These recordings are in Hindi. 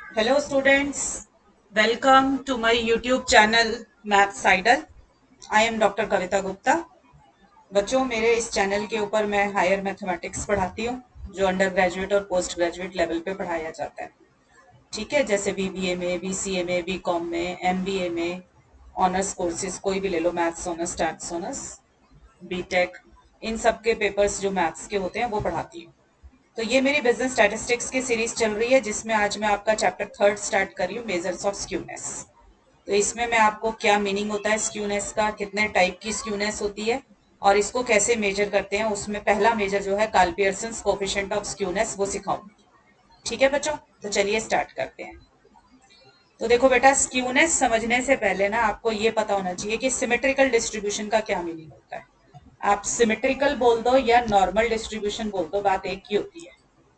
Hello students, welcome to my YouTube channel Maths Idol. I am Dr. कविता गुप्ता। बच्चों, मेरे इस चैनल के ऊपर मैं हायर मैथमेटिक्स पढ़ाती हूँ जो अंडर ग्रेजुएट और पोस्ट ग्रेजुएट लेवल पे पढ़ाया जाता है। ठीक है, जैसे बीबीए में, बीसीए में, बीकॉम में, एमबीए में, ऑनर्स कोर्सेज कोई भी ले लो, maths honours, stats honours, BTech, इन सब के पेपर्स जो मैथ्स के होते हैं वो पढ़ाती हूँ। तो ये मेरी बिजनेस स्टैटिस्टिक्स की सीरीज चल रही है जिसमें आज मैं आपका चैप्टर 3 स्टार्ट कर रही हूँ, मेजर्स ऑफ स्क्यूनेस। तो इसमें मैं आपको क्या मीनिंग होता है स्क्यूनेस का, कितने टाइप की स्क्यूनेस होती है और इसको कैसे मेजर करते हैं, उसमें पहला मेजर जो है Karl Pearson's coefficient of skewness वो सिखाऊंगी। ठीक है बच्चों, तो चलिए स्टार्ट करते हैं। तो देखो बेटा, स्क्यूनेस समझने से पहले ना आपको ये पता होना चाहिए कि सिमेट्रिकल डिस्ट्रीब्यूशन का क्या मीनिंग होता है। आप सिमेट्रिकल बोल दो या नॉर्मल डिस्ट्रीब्यूशन बोल दो, बात एक ही होती है।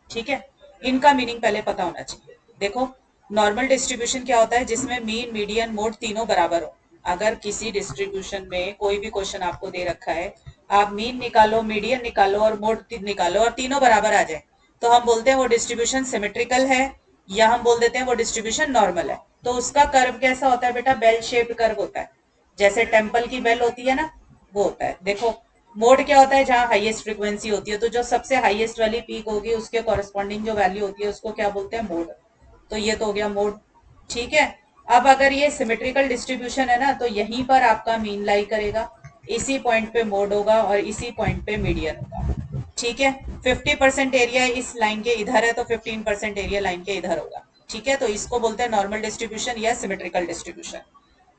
ठीक है, इनका मीनिंग पहले पता होना चाहिए। देखो, नॉर्मल डिस्ट्रीब्यूशन क्या होता है, जिसमें मीन, मीडियन, मोड तीनों बराबर हो। अगर किसी डिस्ट्रीब्यूशन में कोई भी क्वेश्चन आपको दे रखा है, आप मीन निकालो, मीडियन निकालो और मोड निकालो और तीनों बराबर आ जाए, तो हम बोलते हैं वो डिस्ट्रीब्यूशन सिमेट्रिकल है, या हम बोल देते हैं वो डिस्ट्रीब्यूशन नॉर्मल है। तो उसका कर्व कैसा होता है बेटा, बेल शेप्ड कर्व होता है, जैसे टेम्पल की बेल होती है ना, वो होता है। देखो, मोड क्या होता है, जहां हाईएस्ट फ्रीक्वेंसी होती है, तो जो सबसे हाईएस्ट वाली पीक होगी उसके कॉरेस्पॉन्डिंग जो वैल्यू होती है उसको क्या बोलते हैं, मोड। तो ये तो हो गया मोड। ठीक है, अब अगर ये सिमेट्रिकल डिस्ट्रीब्यूशन है ना, तो यहीं पर आपका मीन लाई करेगा, इसी पॉइंट पे मोड होगा और इसी पॉइंट पे मीडियन होगा। ठीक है, 50% एरिया इस लाइन के इधर है तो 15% एरिया लाइन के इधर होगा। ठीक है, तो इसको बोलते हैं नॉर्मल डिस्ट्रीब्यूशन या सिमेट्रिकल डिस्ट्रीब्यूशन।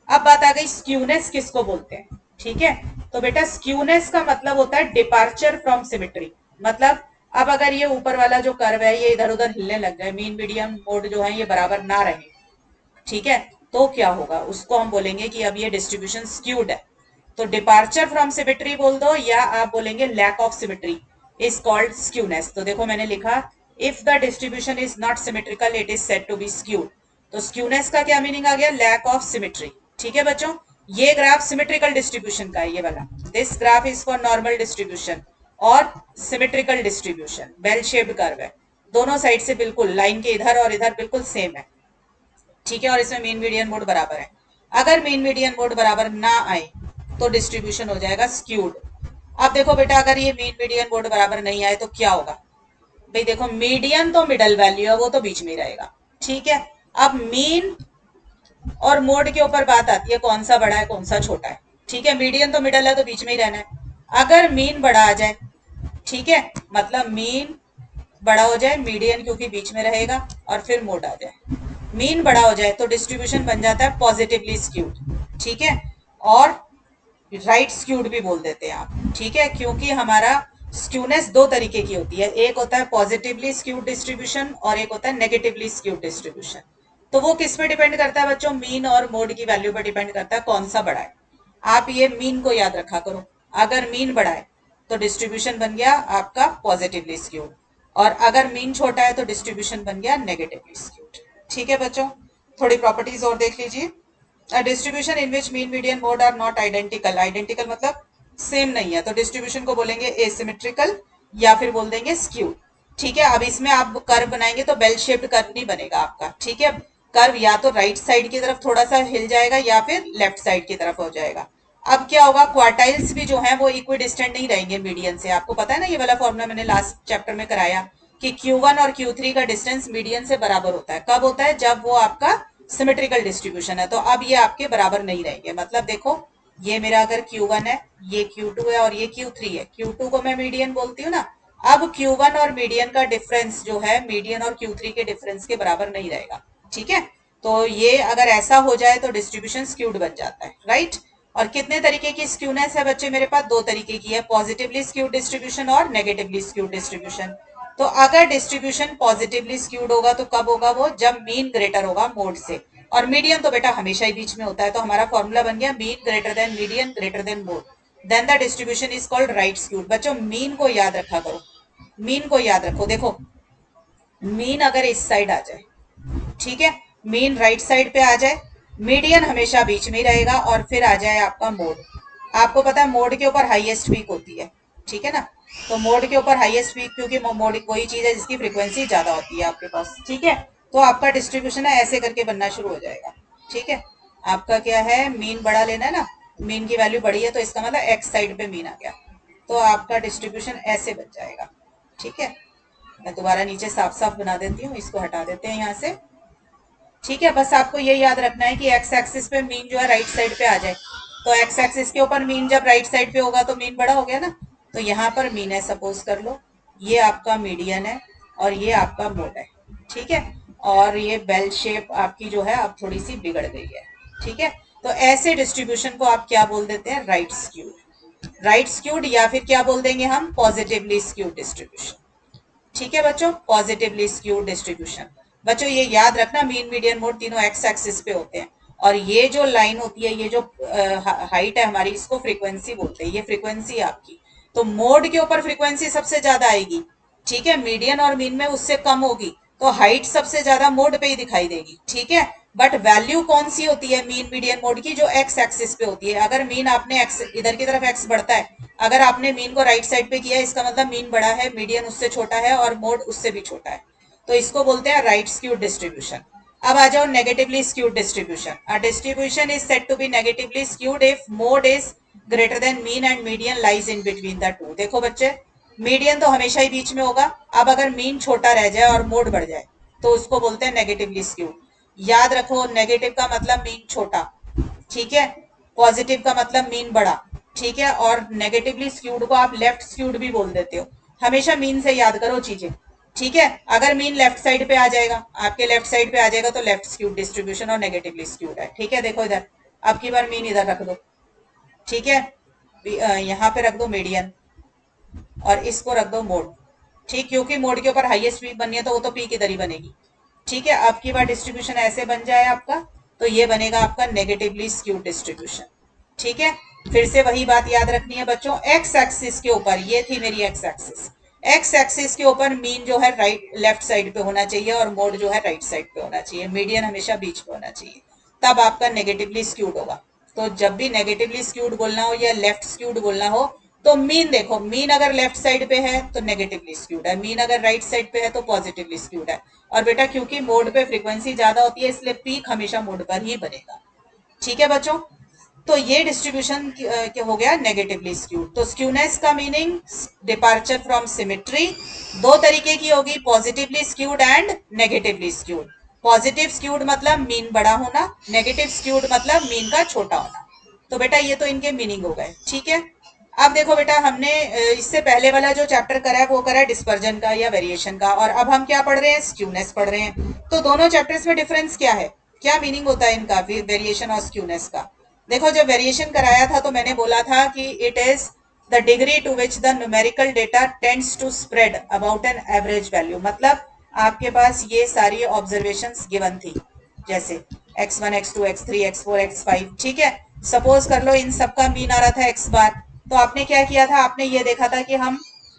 अब बात आ गई स्क्यूनेस किसको बोलते हैं। ठीक है, तो बेटा स्क्यूनेस का मतलब होता है डिपार्चर फ्रॉम सिमेट्री। मतलब अब अगर ये ऊपर वाला जो कर्व है ये इधर उधर हिलने लग जाए, मीन मीडियम मोड जो है ये बराबर ना रहे, ठीक है, तो क्या होगा, उसको हम बोलेंगे कि अब ये डिस्ट्रीब्यूशन स्क्यूड है। तो डिपार्चर फ्रॉम सिमेट्री बोल दो या आप बोलेंगे lack of symmetry is called skewness. तो देखो मैंने लिखा, if the distribution is not symmetrical it is said to be skewed. तो स्क्यूनेस का क्या मीनिंग आ गया, लैक ऑफ सिमेट्री। ठीक है बच्चों, ये ग्राफ सिमेट्रिकल डिस्ट्रीब्यूशन का है, ये वाला, this graph is for normal distribution और symmetrical distribution, bell shaped curve है, दोनों साइड से बिल्कुल लाइन के इधर और इधर बिल्कुल सेम है। ठीक है, और इसमें मीन मीडियन मोड बराबर है। अगर मीन मीडियन मोड बराबर ना आए तो डिस्ट्रीब्यूशन हो जाएगा स्क्यूड। अब देखो बेटा, अगर ये मीन मीडियन मोड बराबर नहीं आए तो क्या होगा। भाई देखो, मीडियन तो मिडल वैल्यू है, वो तो बीच में ही रहेगा। ठीक है, अब मीन और मोड के ऊपर बात आती है कौन सा बड़ा है कौन सा छोटा है। ठीक है, मीडियन तो मिडल है तो बीच में ही रहना है। अगर मीन बड़ा आ जाए, ठीक है, मतलब मीन बड़ा हो जाए, मीडियन क्योंकि बीच में रहेगा, और फिर मोड आ जाए, मीन बड़ा हो जाए, तो डिस्ट्रीब्यूशन बन जाता है पॉजिटिवली स्क्यूड। ठीक है, और राइट स्क्यूड भी बोल देते हैं आप। ठीक है, क्योंकि हमारा स्क्यूनेस दो तरीके की होती है, एक होता है पॉजिटिवली स्क्यूड डिस्ट्रीब्यूशन और एक होता है नेगेटिवली स्क्यूड डिस्ट्रीब्यूशन। तो वो किस पे डिपेंड करता है बच्चों, मीन और मोड की वैल्यू पर डिपेंड करता है कौन सा बड़ा है। आप ये मीन को याद रखा करो, अगर मीन बड़ा है तो डिस्ट्रीब्यूशन बन गया आपका पॉजिटिवली स्क्यूड, और अगर मीन छोटा है तो डिस्ट्रीब्यूशन बन गया नेगेटिवली स्क्यूड। ठीक है बच्चों, थोड़ी प्रॉपर्टीज और देख लीजिए। Distribution in which mean median mode are not identical, identical मतलब सेम नहीं है, तो डिस्ट्रीब्यूशन को बोलेंगे एसिमेट्रिकल या फिर बोल देंगे स्क्यू। ठीक है, अब इसमें आप कर्व बनाएंगे तो बेल शेप्ड कर्व नहीं बनेगा आपका। ठीक है, कर्व या तो राइट साइड की तरफ थोड़ा सा हिल जाएगा या फिर लेफ्ट साइड की तरफ हो जाएगा। अब क्या होगा, क्वार्टाइल्स भी जो है वो इक्वी डिस्टेंट नहीं रहेंगे मीडियन से। आपको पता है ना, ये वाला फॉर्मूला मैंने लास्ट चैप्टर में कराया कि Q1 और Q3 का डिस्टेंस मीडियन से बराबर होता है। कब होता है, जब वो आपका सिमेट्रिकल डिस्ट्रीब्यूशन है। तो अब ये आपके बराबर नहीं रहेंगे। मतलब देखो, ये मेरा अगर Q1 है, ये Q2 है और ये Q3 है, Q2 को मैं मीडियन बोलती हूँ ना। अब Q1 और मीडियन का डिफरेंस जो है मीडियन और Q3 के डिफरेंस के बराबर नहीं रहेगा। ठीक है, तो ये अगर ऐसा हो जाए तो डिस्ट्रीब्यूशन स्क्यूड बन जाता है, राइट। और कितने तरीके की स्क्यूनेस है बच्चे, मेरे पास दो तरीके की है, पॉजिटिवली स्क्यूड डिस्ट्रीब्यूशन और नेगेटिवली स्क्यूड डिस्ट्रीब्यूशन। तो अगर डिस्ट्रीब्यूशन पॉजिटिवली स्क्यूड होगा तो कब होगा वो, जब मीन ग्रेटर होगा मोड से, और मीडियन तो बेटा हमेशा ही बीच में होता है। तो हमारा फॉर्मूला बन गया mean greater than median greater than mode, then the distribution is called right skewed. बच्चों मीन को याद रखा करो, मीन को याद रखो। देखो, मीन अगर इस साइड आ जाए, ठीक है, मीन राइट साइड पे आ जाए, मीडियन हमेशा बीच में ही रहेगा, और फिर आ जाए आपका मोड। आपको पता है मोड के ऊपर हाईएस्ट पीक होती है, ठीक है ना। तो मोड के ऊपर हाईएस्ट पीक, क्योंकि मोड कोई चीज है जिसकी फ्रीक्वेंसी ज्यादा होती है आपके पास। ठीक है, तो आपका डिस्ट्रीब्यूशन है ऐसे करके बनना शुरू हो जाएगा। ठीक है, आपका क्या है, मीन बड़ा लेना है ना, मीन की वैल्यू बड़ी है तो इसका मतलब एक्स साइड पे मीन आ गया, तो आपका डिस्ट्रीब्यूशन ऐसे बन जाएगा। ठीक है, मैं दोबारा नीचे साफ साफ बना देती हूँ, इसको हटा देते हैं यहाँ से। ठीक है, बस आपको ये याद रखना है कि एक्स एक्सिस पे मीन जो है राइट साइड पे आ जाए, तो एक्स एक्सिस के ऊपर मीन जब राइट साइड पे होगा तो मीन बड़ा हो गया ना, तो यहाँ पर मीन है, सपोज कर लो ये आपका मीडियन है और ये आपका मोड है। ठीक है, और ये बेल शेप आपकी जो है अब थोड़ी सी बिगड़ गई है। ठीक है, तो ऐसे डिस्ट्रीब्यूशन को आप क्या बोल देते हैं, राइट स्क्यूड। राइट स्क्यूड या फिर क्या बोल देंगे हम, पॉजिटिवली स्क्यूड डिस्ट्रीब्यूशन। ठीक है बच्चों, पॉजिटिवली स्क्यूड डिस्ट्रीब्यूशन। बच्चों ये याद रखना, मीन मीडियन मोड तीनों एक्स एक्सिस पे होते हैं, और ये जो लाइन होती है, ये जो हाइट है हमारी, इसको फ्रीक्वेंसी बोलते हैं, ये फ्रीक्वेंसी आपकी। तो मोड के ऊपर फ्रीक्वेंसी सबसे ज्यादा आएगी, ठीक है, मीडियन और मीन में उससे कम होगी, तो हाइट सबसे ज्यादा मोड पे ही दिखाई देगी। ठीक है, बट वैल्यू कौन सी होती है मीन मीडियन मोड की, जो एक्स एक्सिस पे होती है। अगर मीन आपने एक्स इधर की तरफ एक्स बढ़ता है, अगर आपने मीन को राइट साइड पे किया है, इसका मतलब मीन बड़ा है, मीडियन उससे छोटा है और मोड उससे भी छोटा है, तो इसको बोलते हैं राइट स्क्यूड डिस्ट्रीब्यूशन। अब आ जाओ negatively skewed distribution. A distribution is said to be negatively skewed if mode is greater than mean and median lies in between the two. देखो बच्चे, मीडियन तो हमेशा ही बीच में होगा, अब अगर मीन छोटा रह जाए और मोड बढ़ जाए तो उसको बोलते हैं नेगेटिवली स्क्यूड। याद रखो, नेगेटिव का मतलब मीन छोटा, ठीक है, पॉजिटिव का मतलब मीन बड़ा। ठीक है, और नेगेटिवली स्क्यूड को आप लेफ्ट स्क्यूड भी बोल देते हो। हमेशा मीन से याद करो चीजें। ठीक है, अगर मीन लेफ्ट साइड पे आ जाएगा, आपके लेफ्ट साइड पे आ जाएगा, तो लेफ्ट स्क्यूड डिस्ट्रीब्यूशन और नेगेटिवली स्क्यूड है। ठीक है, देखो इधर, अब की बार मीन इधर रख दो। ठीक है, यहाँ पे रख दो मीडियन और इसको रख दो मोड। ठीक, क्योंकि मोड के ऊपर हाईएस्ट पीक बननी है तो वो तो पीक इधर ही बनेगी। ठीक है, अब की बार डिस्ट्रीब्यूशन ऐसे बन जाए आपका, तो ये बनेगा आपका नेगेटिवली स्क्यूड डिस्ट्रीब्यूशन। ठीक है, फिर से वही बात याद रखनी है बच्चों, एक्स एक्सिस के ऊपर, ये थी मेरी एक्स एक्सिस, एक्स एक्सिस के ऊपर मीन जो है राइट लेफ्ट साइड पे होना चाहिए और मोड जो है राइट साइड पे होना चाहिए, मीडियन हमेशा बीच पे होना चाहिए, तब आपका नेगेटिवली स्क्यूड होगा। तो जब भी नेगेटिवली स्क्यूड बोलना हो या लेफ्ट स्क्यूड बोलना हो, तो मीन देखो, मीन अगर लेफ्ट साइड पे है तो नेगेटिवली स्क्यूड है, मीन अगर राइट साइड पे है तो पॉजिटिवली स्क्यूड है। और बेटा क्योंकि मोड पे फ्रीक्वेंसी ज्यादा होती है, इसलिए पीक हमेशा मोड पर ही बनेगा। ठीक है बच्चों, तो ये डिस्ट्रीब्यूशन हो गया नेगेटिवली स्क्यूड। तो स्क्यूनेस का मीनिंग डिपार्चर फ्रॉम सिमेट्री। दो तरीके की होगी, positively skewed and negatively skewed. Positive skewed मतलब मीन बड़ा होना, नेगेटिव स्क्यूड मतलब मीन का छोटा होना। तो बेटा ये तो इनके मीनिंग हो गए। ठीक है, अब देखो बेटा, हमने इससे पहले वाला जो चैप्टर करा है वो करा है डिस्पर्जन का या वेरिएशन का, और अब हम क्या पढ़ रहे हैं, स्क्यूनेस पढ़ रहे हैं। तो दोनों चैप्टर्स में डिफरेंस क्या है, क्या मीनिंग होता है इनका, वेरिएशन और स्क्यूनेस का। देखो, जब वेरिएशन कराया था तो मैंने बोला था कि it is the degree to which the numerical data tends to spread about an average value. मतलब आपके पास ये सारी ऑब्जर्वेशंस गिवन थी, जैसे x1 x2 x3 x4 x5। ठीक है, सपोज कर लो इन सबका मीन आ रहा था x बार, तो आपने क्या किया था, आपने ये देखा था कि हम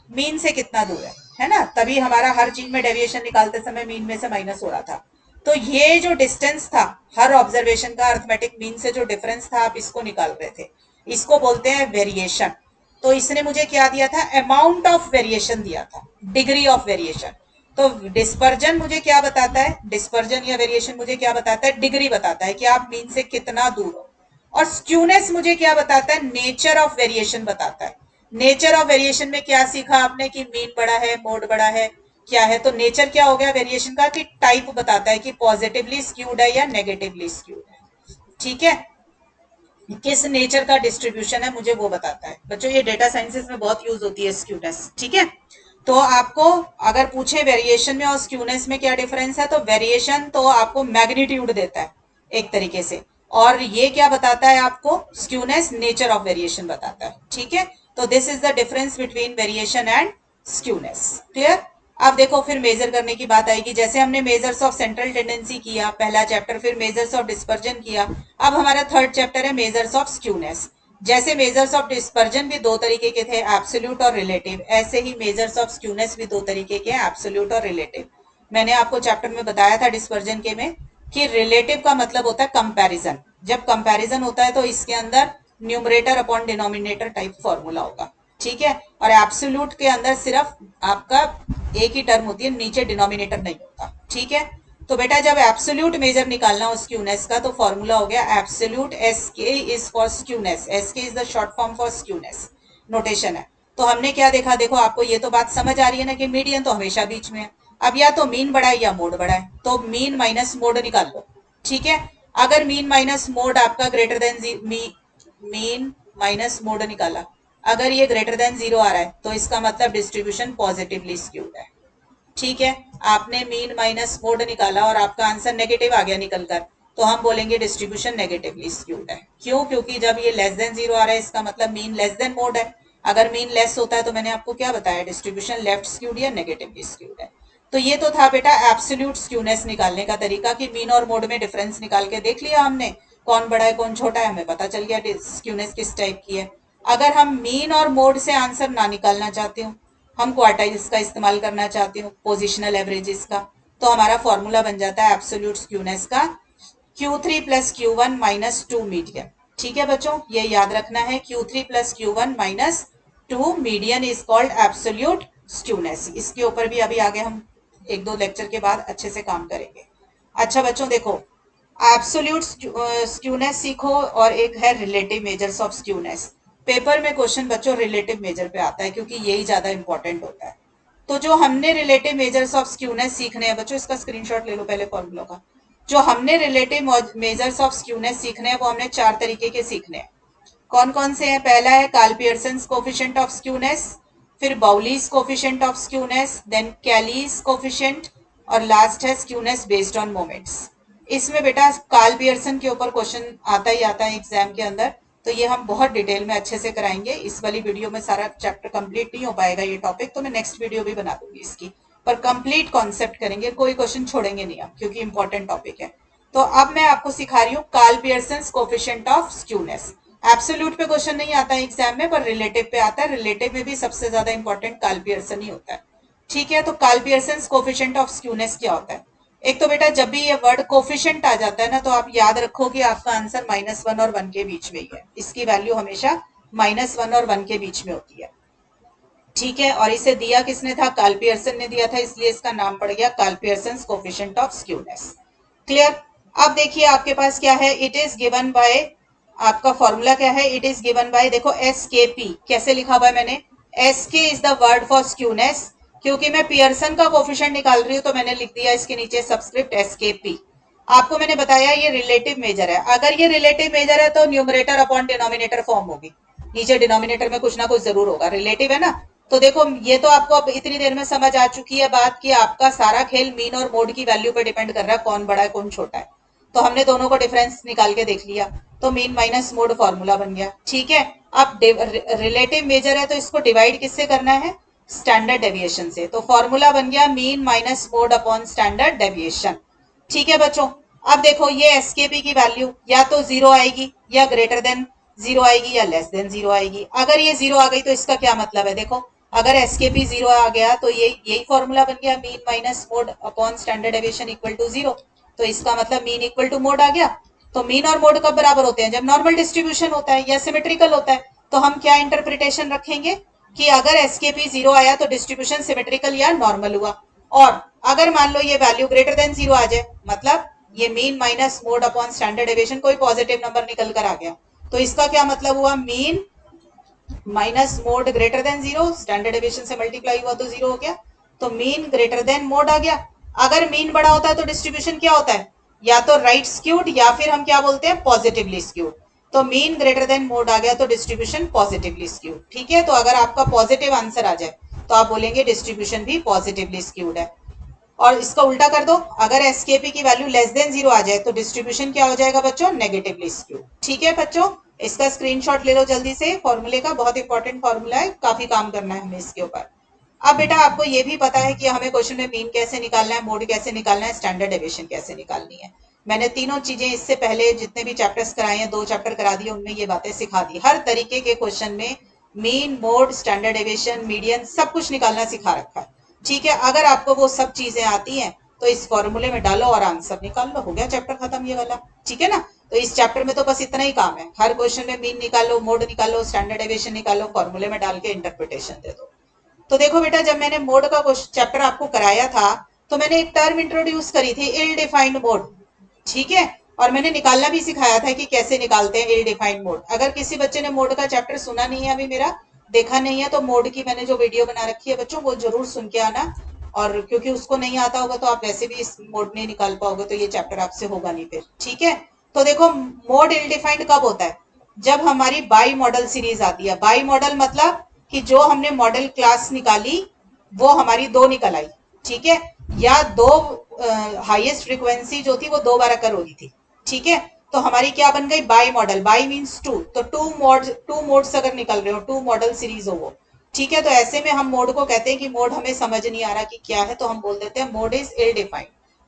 मीन से कितना दूर है ना, तभी हमारा हर चीज में डेविएशन निकालते समय मीन में से माइनस हो रहा था। तो ये जो डिस्टेंस था हर ऑब्जर्वेशन का, अर्थमेटिक मीन से जो डिफरेंस था, आप इसको निकाल रहे थे, इसको बोलते हैं वेरिएशन। तो इसने मुझे क्या दिया था, अमाउंट ऑफ वेरिएशन दिया था, डिग्री ऑफ वेरिएशन। तो डिस्पर्जन मुझे क्या बताता है, डिस्पर्जन या वेरिएशन मुझे क्या बताता है, डिग्री बताता है कि आप मीन से कितना दूर हो। और स्क्यूनेस मुझे क्या बताता है, नेचर ऑफ वेरिएशन बताता है। नेचर ऑफ वेरिएशन में क्या सीखा आपने कि मीन बड़ा है, मोड बड़ा है, क्या है, तो नेचर क्या हो गया वेरिएशन का, कि टाइप बताता है कि पॉजिटिवली स्क्यूड है या नेगेटिवली स्क्यूड है। ठीक है, किस नेचर का डिस्ट्रीब्यूशन है मुझे वो बताता है। बच्चों ये डेटा साइंसेस में बहुत यूज होती है स्क्यूनेस। ठीक है, तो आपको अगर पूछे वेरिएशन में और स्क्यूनेस में क्या डिफरेंस है, तो वेरिएशन तो आपको मैग्नीट्यूड देता है एक तरीके से, और ये क्या बताता है आपको, स्क्यूनेस नेचर ऑफ वेरिएशन बताता है। ठीक है, तो this is the difference between variation and skewness. Clear. अब देखो, फिर मेजर करने की बात आएगी। जैसे हमने मेजर्स ऑफ सेंट्रल टेंडेंसी किया पहला चैप्टर, फिर मेजर्स ऑफ डिस्पर्जन किया, अब हमारा थर्ड चैप्टर है मेजर्स ऑफ स्क्यूनेस। जैसे मेजर्स ऑफ डिस्पर्जन भी दो तरीके के थे, एब्सोल्यूट और रिलेटिव, ऐसे ही मेजर्स ऑफ स्क्यूनेस भी दो तरीके के हैं, एब्सोल्यूट और रिलेटिव। मैंने आपको चैप्टर में बताया था डिस्पर्जन के में कि रिलेटिव का मतलब होता है कंपैरिजन। जब कंपैरिजन होता है तो इसके अंदर numerator upon denominator type formula होगा। ठीक है, और एब्सोल्यूट के अंदर सिर्फ आपका एक ही टर्म होती है, नीचे डिनोमिनेटर नहीं होता। ठीक है, तो बेटा जब एब्सोल्यूट मेजर निकालना हो स्क्यूनेस का तो फॉर्मूला हो गया absolute S K is for skewness, S K is the short form for skewness, notation है। तो हमने क्या देखा, देखो आपको ये तो बात समझ आ रही है ना कि मीडियन तो हमेशा बीच में है। अब या तो मीन बड़ा है या मोड बड़ा है, तो मीन माइनस मोड निकाल लो, ठीक है। अगर मीन माइनस मोड आपका greater than mean minus mode निकाला, अगर ये ग्रेटर देन 0 आ रहा है तो इसका मतलब डिस्ट्रीब्यूशन पॉजिटिवली स्क्यूड है, ठीक है। आपने मीन माइनस मोड निकाला और आपका आंसर नेगेटिव आ गया निकल कर, तो हम बोलेंगे डिस्ट्रीब्यूशन नेगेटिवली स्क्यूड है। क्यों? क्योंकि जब ये लेस देन 0 आ रहा है इसका मतलब मीन लेस देन मोड है। अगर मीन लेस होता है तो मैंने आपको क्या बताया, डिस्ट्रीब्यूशन लेफ्ट स्क्यूड या नेगेटिवली स्क्यूड है। तो ये तो था बेटा एब्सोल्यूट स्क्यूनेस निकालने का तरीका कि मीन और मोड में डिफरेंस निकाल के देख लिया हमने, कौन बड़ा है कौन छोटा है, हमें पता चल गया स्क्यूनेस किस टाइप की है। अगर हम मीन और मोड से आंसर ना निकालना चाहते हो, हम क्वार्टाइल्स का इस्तेमाल करना चाहती हूँ, पोजिशनल एवरेजेस का, तो हमारा फॉर्मूला बन जाता है एब्सोल्यूट स्क्यूनेस का Q3 plus Q1 minus 2 median. ठीक है बच्चों, ये याद रखना है, Q3 plus Q1 minus 2 median is called absolute skewness. इसके ऊपर भी अभी आगे हम एक दो लेक्चर के बाद अच्छे से काम करेंगे। अच्छा बच्चों देखो, एब्सोल्यूट स्क्यूनेस सीखो और एक है relative measures of skewness. Paper में क्वेश्चन बच्चों रिलेटिव मेजर पे आता है क्योंकि यही ज्यादा इंपॉर्टेंट होता है। तो जो हमने रिलेटिव मेजर्स ऑफ स्क्यूनेस सीखने हैं बच्चों, इसका स्क्रीनशॉट ले लो पहले फॉर्मूला का। जो हमने रिलेटिव मेजर्स ऑफ स्क्यूनेस सीखने हैं वो हमने 4 तरीके के सीखने हैं। कौन कौन से हैं? पहला है Karl Pearson's coefficient of skewness, फिर Bowley's coefficient of skewness, then Kelly's coefficient, और लास्ट है स्क्यूनेस बेस्ड ऑन मोमेंट्स। इसमें बेटा कार्ल पियर्सन के ऊपर क्वेश्चन आता ही आता है एग्जाम के अंदर, तो ये हम बहुत डिटेल में अच्छे से कराएंगे। इस वाली वीडियो में सारा चैप्टर कंप्लीट नहीं हो पाएगा ये टॉपिक, तो मैं नेक्स्ट वीडियो भी बना दूंगी इसकी, पर कंप्लीट कॉन्सेप्ट करेंगे, कोई क्वेश्चन छोड़ेंगे नहीं हम क्योंकि इंपॉर्टेंट टॉपिक है। तो अब मैं आपको सिखा रही हूँ Karl Pearson's coefficient of skewness. Absolute पे क्वेश्चन नहीं आता है एग्जाम में, पर रिलेटिव पे आता है। रिलेटिव में भी सबसे ज्यादा इंपॉर्टेंट कार्ल पियर्सन ही होता है, ठीक है। तो Karl Pearson's coefficient of skewness क्या होता है? एक तो बेटा जब भी ये वर्ड कोफिशिएंट आ जाता है ना, तो आप याद रखो कि आपका आंसर -1 और 1 के बीच में ही है। इसकी वैल्यू हमेशा -1 और 1 के बीच में होती है, ठीक है। और इसे दिया किसने था? कार्ल पियर्सन ने दिया था, इसलिए इसका नाम पड़ गया Karl Pearson's coefficient of skewness. Clear? अब देखिए आपके पास क्या है, इट इज गिवन बाय, आपका फॉर्मूला क्या है, इट इज गिवन बाय, देखो एस के पी कैसे लिखा हुआ है मैंने, S K is the word for skewness. क्योंकि मैं पियर्सन का कोफिशिएंट निकाल रही हूँ तो मैंने लिख दिया इसके नीचे सबस्क्रिप्ट एस के पी। आपको मैंने बताया ये रिलेटिव मेजर है, अगर ये रिलेटिव मेजर है तो न्यूमरेटर अपॉन डिनोमिनेटर फॉर्म होगी, नीचे डिनोमिनेटर में कुछ ना कुछ जरूर होगा, रिलेटिव है ना। तो देखो ये तो आपको अब इतनी देर में समझ आ चुकी है बात कि आपका सारा खेल मीन और मोड की वैल्यू पर डिपेंड कर रहा है, कौन बड़ा है कौन छोटा है। तो हमने दोनों को डिफरेंस निकाल के देख लिया, तो मीन माइनस मोड फॉर्मूला बन गया, ठीक है। अब रिलेटिव मेजर है तो इसको डिवाइड किससे करना है? स्टैंडर्ड डेविएशन से। तो फॉर्मूला बन गया mean minus mode upon standard deviation, ठीक है बच्चों। अब देखो ये एसकेपी की वैल्यू या तो 0 आएगी या ग्रेटर देन 0 आएगी या लेस देन 0 आएगी। अगर ये 0 आ गई तो इसका क्या मतलब है? देखो अगर एसकेपी 0 आ गया तो यही फॉर्मूला बन गया, mean minus mode upon standard deviation equal to 0। तो इसका मतलब मीन इक्वल टू मोड आ गया। तो मीन और मोड कब बराबर होते हैं? जब नॉर्मल डिस्ट्रीब्यूशन होता है या सिमेट्रिकल होता है। तो हम क्या इंटरप्रिटेशन रखेंगे कि अगर एसकेपी 0 आया तो डिस्ट्रीब्यूशन सिमेट्रिकल या नॉर्मल हुआ, और अगर मान लो ये वैल्यू ग्रेटर देन 0 आ जाए, मतलब ये mean minus mode upon standard deviation कोई पॉजिटिव नंबर निकल कर आ गया, तो इसका क्या मतलब हुआ? Mean minus mode greater than 0, standard deviation से मल्टीप्लाई हुआ तो 0 हो गया, तो मीन ग्रेटर देन मोड आ गया। अगर मीन बड़ा होता है तो डिस्ट्रीब्यूशन क्या होता है? या तो राइट स्क्यूड या फिर हम क्या बोलते हैं, पॉजिटिवली स्क्यूड। तो मीन ग्रेटर देन मोड आ गया तो डिस्ट्रीब्यूशन पॉजिटिवली स्क्यूड, ठीक है। तो अगर आपका पॉजिटिव आंसर आ जाए तो आप बोलेंगे डिस्ट्रीब्यूशन भी पॉजिटिवली स्क्यूड है। और इसका उल्टा कर दो, अगर एसकेपी की वैल्यू लेस देन 0 आ जाए तो डिस्ट्रीब्यूशन क्या हो जाएगा बच्चों? नेगेटिवली स्क्यूड, ठीक है बच्चों। इसका स्क्रीनशॉट ले लो जल्दी से, फॉर्मूले का, बहुत इंपॉर्टेंट फॉर्मूला है, काफी काम करना है हमें इसके ऊपर। अब बेटा आपको ये भी पता है कि हमें क्वेश्चन में मीन कैसे निकालना है, मोड कैसे निकालना है, स्टैंडर्ड डेविएशन कैसे निकालनी है। मैंने तीनों चीजें इससे पहले जितने भी चैप्टर्स कराए हैं, 2 चैप्टर करा दिए, उनमें ये बातें सिखा दी। हर तरीके के क्वेश्चन में mean, mode, standard deviation, median सब कुछ निकालना सिखा रखा है, ठीक है। अगर आपको वो सब चीजें आती हैं तो इस फॉर्मूले में डालो और आंसर निकाल लो, हो गया चैप्टर खत्म ये वाला, ठीक है ना। तो इस चैप्टर में तो बस इतना ही काम है, हर क्वेश्चन में मीन निकालो, मोड निकालो, स्टैंडर्ड डेविएशन निकालो, फॉर्मूले में डाल के इंटरप्रिटेशन दे दो। तो देखो बेटा जब मैंने मोड का चैप्टर आपको कराया था तो मैंने एक टर्म इंट्रोड्यूस करी थी, इल डिफाइंड मोड, ठीक है, और मैंने निकालना भी सिखाया था कि कैसे निकालते हैं इल डिफाइंड मोड। अगर किसी बच्चे ने मोड का चैप्टर सुना नहीं है, अभी मेरा देखा नहीं है, तो मोड की मैंने जो वीडियो बना रखी है बच्चों, वो जरूर सुन के आना। और क्योंकि उसको नहीं आता होगा तो आप वैसे भी इस मोड नहीं निकाल पाओगे, तो ये चैप्टर आपसे होगा नहीं फिर, ठीक है। तो देखो, मोड इल डिफाइंड कब होता है? जब हमारी बाई मॉडल सीरीज आती है। बाई मॉडल मतलब कि जो हमने मॉडल क्लास निकाली वो हमारी दो निकल आई, ठीक है, या दो हाईएस्ट फ्रीक्वेंसी जो थी वो दो बार अकर हो रही थी, ठीक है। तो हमारी क्या बन गई? Bimodal. Bi means two, तो टू मोड्स अगर निकल रहे हो, टू मॉडल सीरीज हो वो, ठीक है। तो ऐसे में हम मोड को कहते हैं कि मोड हमें समझ नहीं आ रहा कि क्या है, तो हम बोल देते हैं मोड इज इल डिफाइंड।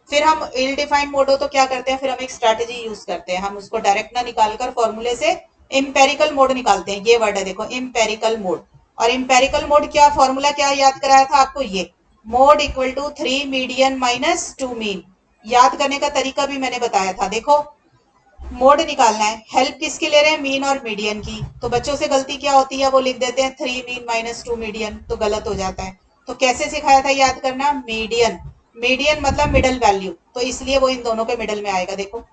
फिर हम इल डिफाइंड मोड हो तो क्या करते हैं, फिर हम एक स्ट्रैटेजी यूज करते हैं, हम उसको डायरेक्ट ना निकालकर फॉर्मूले से इम्पेरिकल मोड निकालते हैं। ये वर्ड है देखो, इम्पेरिकल मोड। और इम्पेरिकल मोड क्या फॉर्मूला, क्या याद कराया था आपको? ये mode equal to 3 median minus 2 mean. याद करने का तरीका भी मैंने बताया था। देखो, मोड निकालना है, हेल्प किसकी ले रहे हैं? मीन और मीडियन की। तो बच्चों से गलती क्या होती है, वो लिख देते हैं 3 मीन माइनस 2 मीडियन, तो गलत हो जाता है। तो कैसे सिखाया था याद करना? मीडियन। मीडियन मतलब मिडल वैल्यू, तो इसलिए वो इन दोनों के मिडल में आएगा। देखो,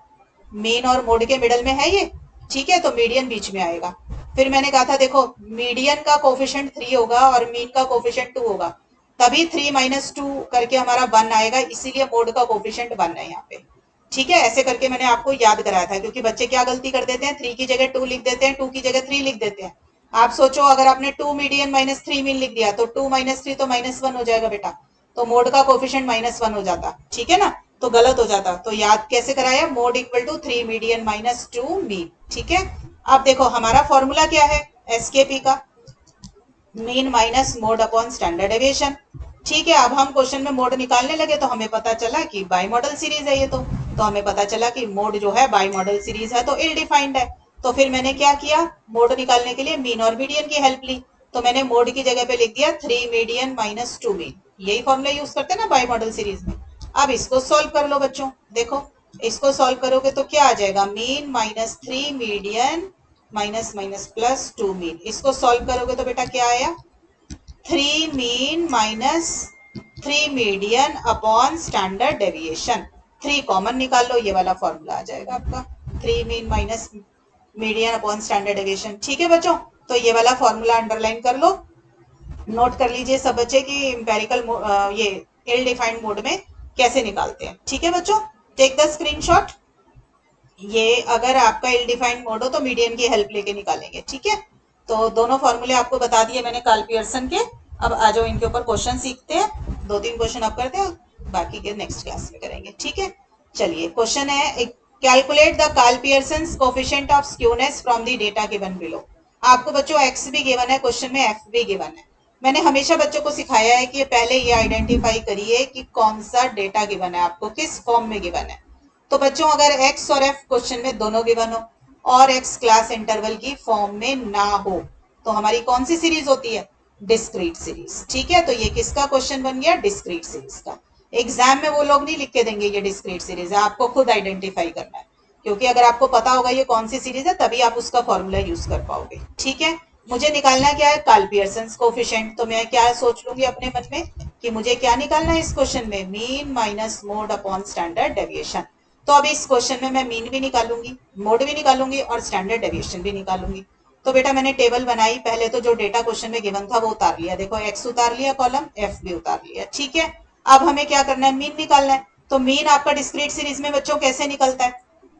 मीन और मोड के मिडल में है ये, ठीक है, तो मीडियन बीच में आएगा। फिर मैंने कहा था देखो, मीडियन का कोफिशिएंट 3 होगा और मीन का कोफिशिएंट 2 होगा, तभी 3 माइनस 2 करके हमारा 1 आएगा, इसीलिए मोड का कोफिशिएंट 1 है यहाँ पे, ठीक है। ऐसे करके मैंने आपको याद कराया था, क्योंकि बच्चे क्या गलती कर देते हैं, 3 की जगह 2 लिख देते हैं, 2 की जगह 3 लिख देते हैं। आप सोचो, अगर आपने 2 मीडियन माइनस 3 मीन लिख दिया तो 2 माइनस 3 तो -1 हो जाएगा बेटा, तो मोड का कोफिशिएंट -1 हो जाता, ठीक है ना, तो गलत हो जाता। तो याद कैसे कराया? Mode equal to 3 median minus 2 mean, ठीक है। अब देखो, हमारा फॉर्मूला क्या है एसकेपी का? Mean minus mode upon standard deviation, ठीक है। अब हम क्वेश्चन में मोड निकालने लगे तो हमें पता चला कि बाई मॉडल सीरीज है ये, तो हमें पता चला कि मोड जो है बाई मॉडल सीरीज है, तो इल डिफाइंड है। तो फिर मैंने क्या किया, मोड निकालने के लिए मीन और मीडियन की हेल्प ली। तो मैंने मोड की जगह पे लिख दिया 3 मीडियन माइनस 2 मीन। यही फॉर्मूला यूज करते हैं ना बाई मॉडल सीरीज में। अब इसको सॉल्व कर लो बच्चों। देखो, इसको सॉल्व करोगे तो क्या आ जाएगा? Mean minus 3 median minus minus plus 2 mean. इसको सॉल्व करोगे तो बेटा क्या आया? 3 mean minus 3 median upon standard deviation. 3 common निकाल लो, ये वाला फॉर्मूला आ जाएगा आपका, 3 mean minus median upon standard deviation, ठीक है बच्चों। तो ये वाला फॉर्मूला अंडरलाइन कर लो, नोट कर लीजिए सब बच्चे कि इंपेरिकल ये इल डिफाइंड मोड में कैसे निकालते हैं, ठीक है बच्चों। Take the screenshot. ये अगर आपका इल डिफाइंड मोड हो तो मीडियन की हेल्प लेके निकालेंगे, ठीक है। तो दोनों फॉर्मूले आपको बता दिए मैंने कार्ल पियर्सन के। अब आ जाओ इनके ऊपर क्वेश्चन सीखते हैं, 2-3 क्वेश्चन अब करते हैं, बाकी के नेक्स्ट क्लास में करेंगे, ठीक है। चलिए, क्वेश्चन है, calculate the Karl Pearson coefficient of skewness from the data given below. आपको बच्चों एक्स भी गिवन है क्वेश्चन में, एफ भी गिवन है। मैंने हमेशा बच्चों को सिखाया है कि पहले ये आइडेंटिफाई करिए कि कौन सा डेटा गिवन है आपको, किस फॉर्म में गिवन है। तो बच्चों, अगर x और f क्वेश्चन में दोनों गिवन हो और x क्लास इंटरवल की फॉर्म में ना हो, तो हमारी कौन सी सीरीज होती है? डिस्क्रीट सीरीज, ठीक है। तो ये किसका क्वेश्चन बन गया? डिस्क्रीट सीरीज का। एग्जाम में वो लोग नहीं लिख के देंगे ये डिस्क्रीट सीरीज है, आपको खुद आइडेंटिफाई करना है, क्योंकि अगर आपको पता होगा ये कौन सी सीरीज है तभी आप उसका फॉर्मूला यूज कर पाओगे, ठीक है। मुझे निकालना क्या है? Karl Pearson coefficient. तो मैं क्या सोच लूंगी अपने मन में कि मुझे क्या निकालना है इस क्वेश्चन में? Mean minus mode upon standard deviation. तो अब इस क्वेश्चन में मैं मीन भी निकालूंगी, मोड भी निकालूंगी और स्टैंडर्ड डेविएशन भी निकालूंगी। तो बेटा मैंने टेबल बनाई, पहले तो जो डेटा क्वेश्चन में गिवन था वो उतार लिया, देखो एक्स उतार लिया कॉलम, एफ भी उतार लिया, ठीक है। अब हमें क्या करना है? मीन निकालना है। तो मीन आपका डिस्क्रीट सीरीज में बच्चों कैसे निकलता है?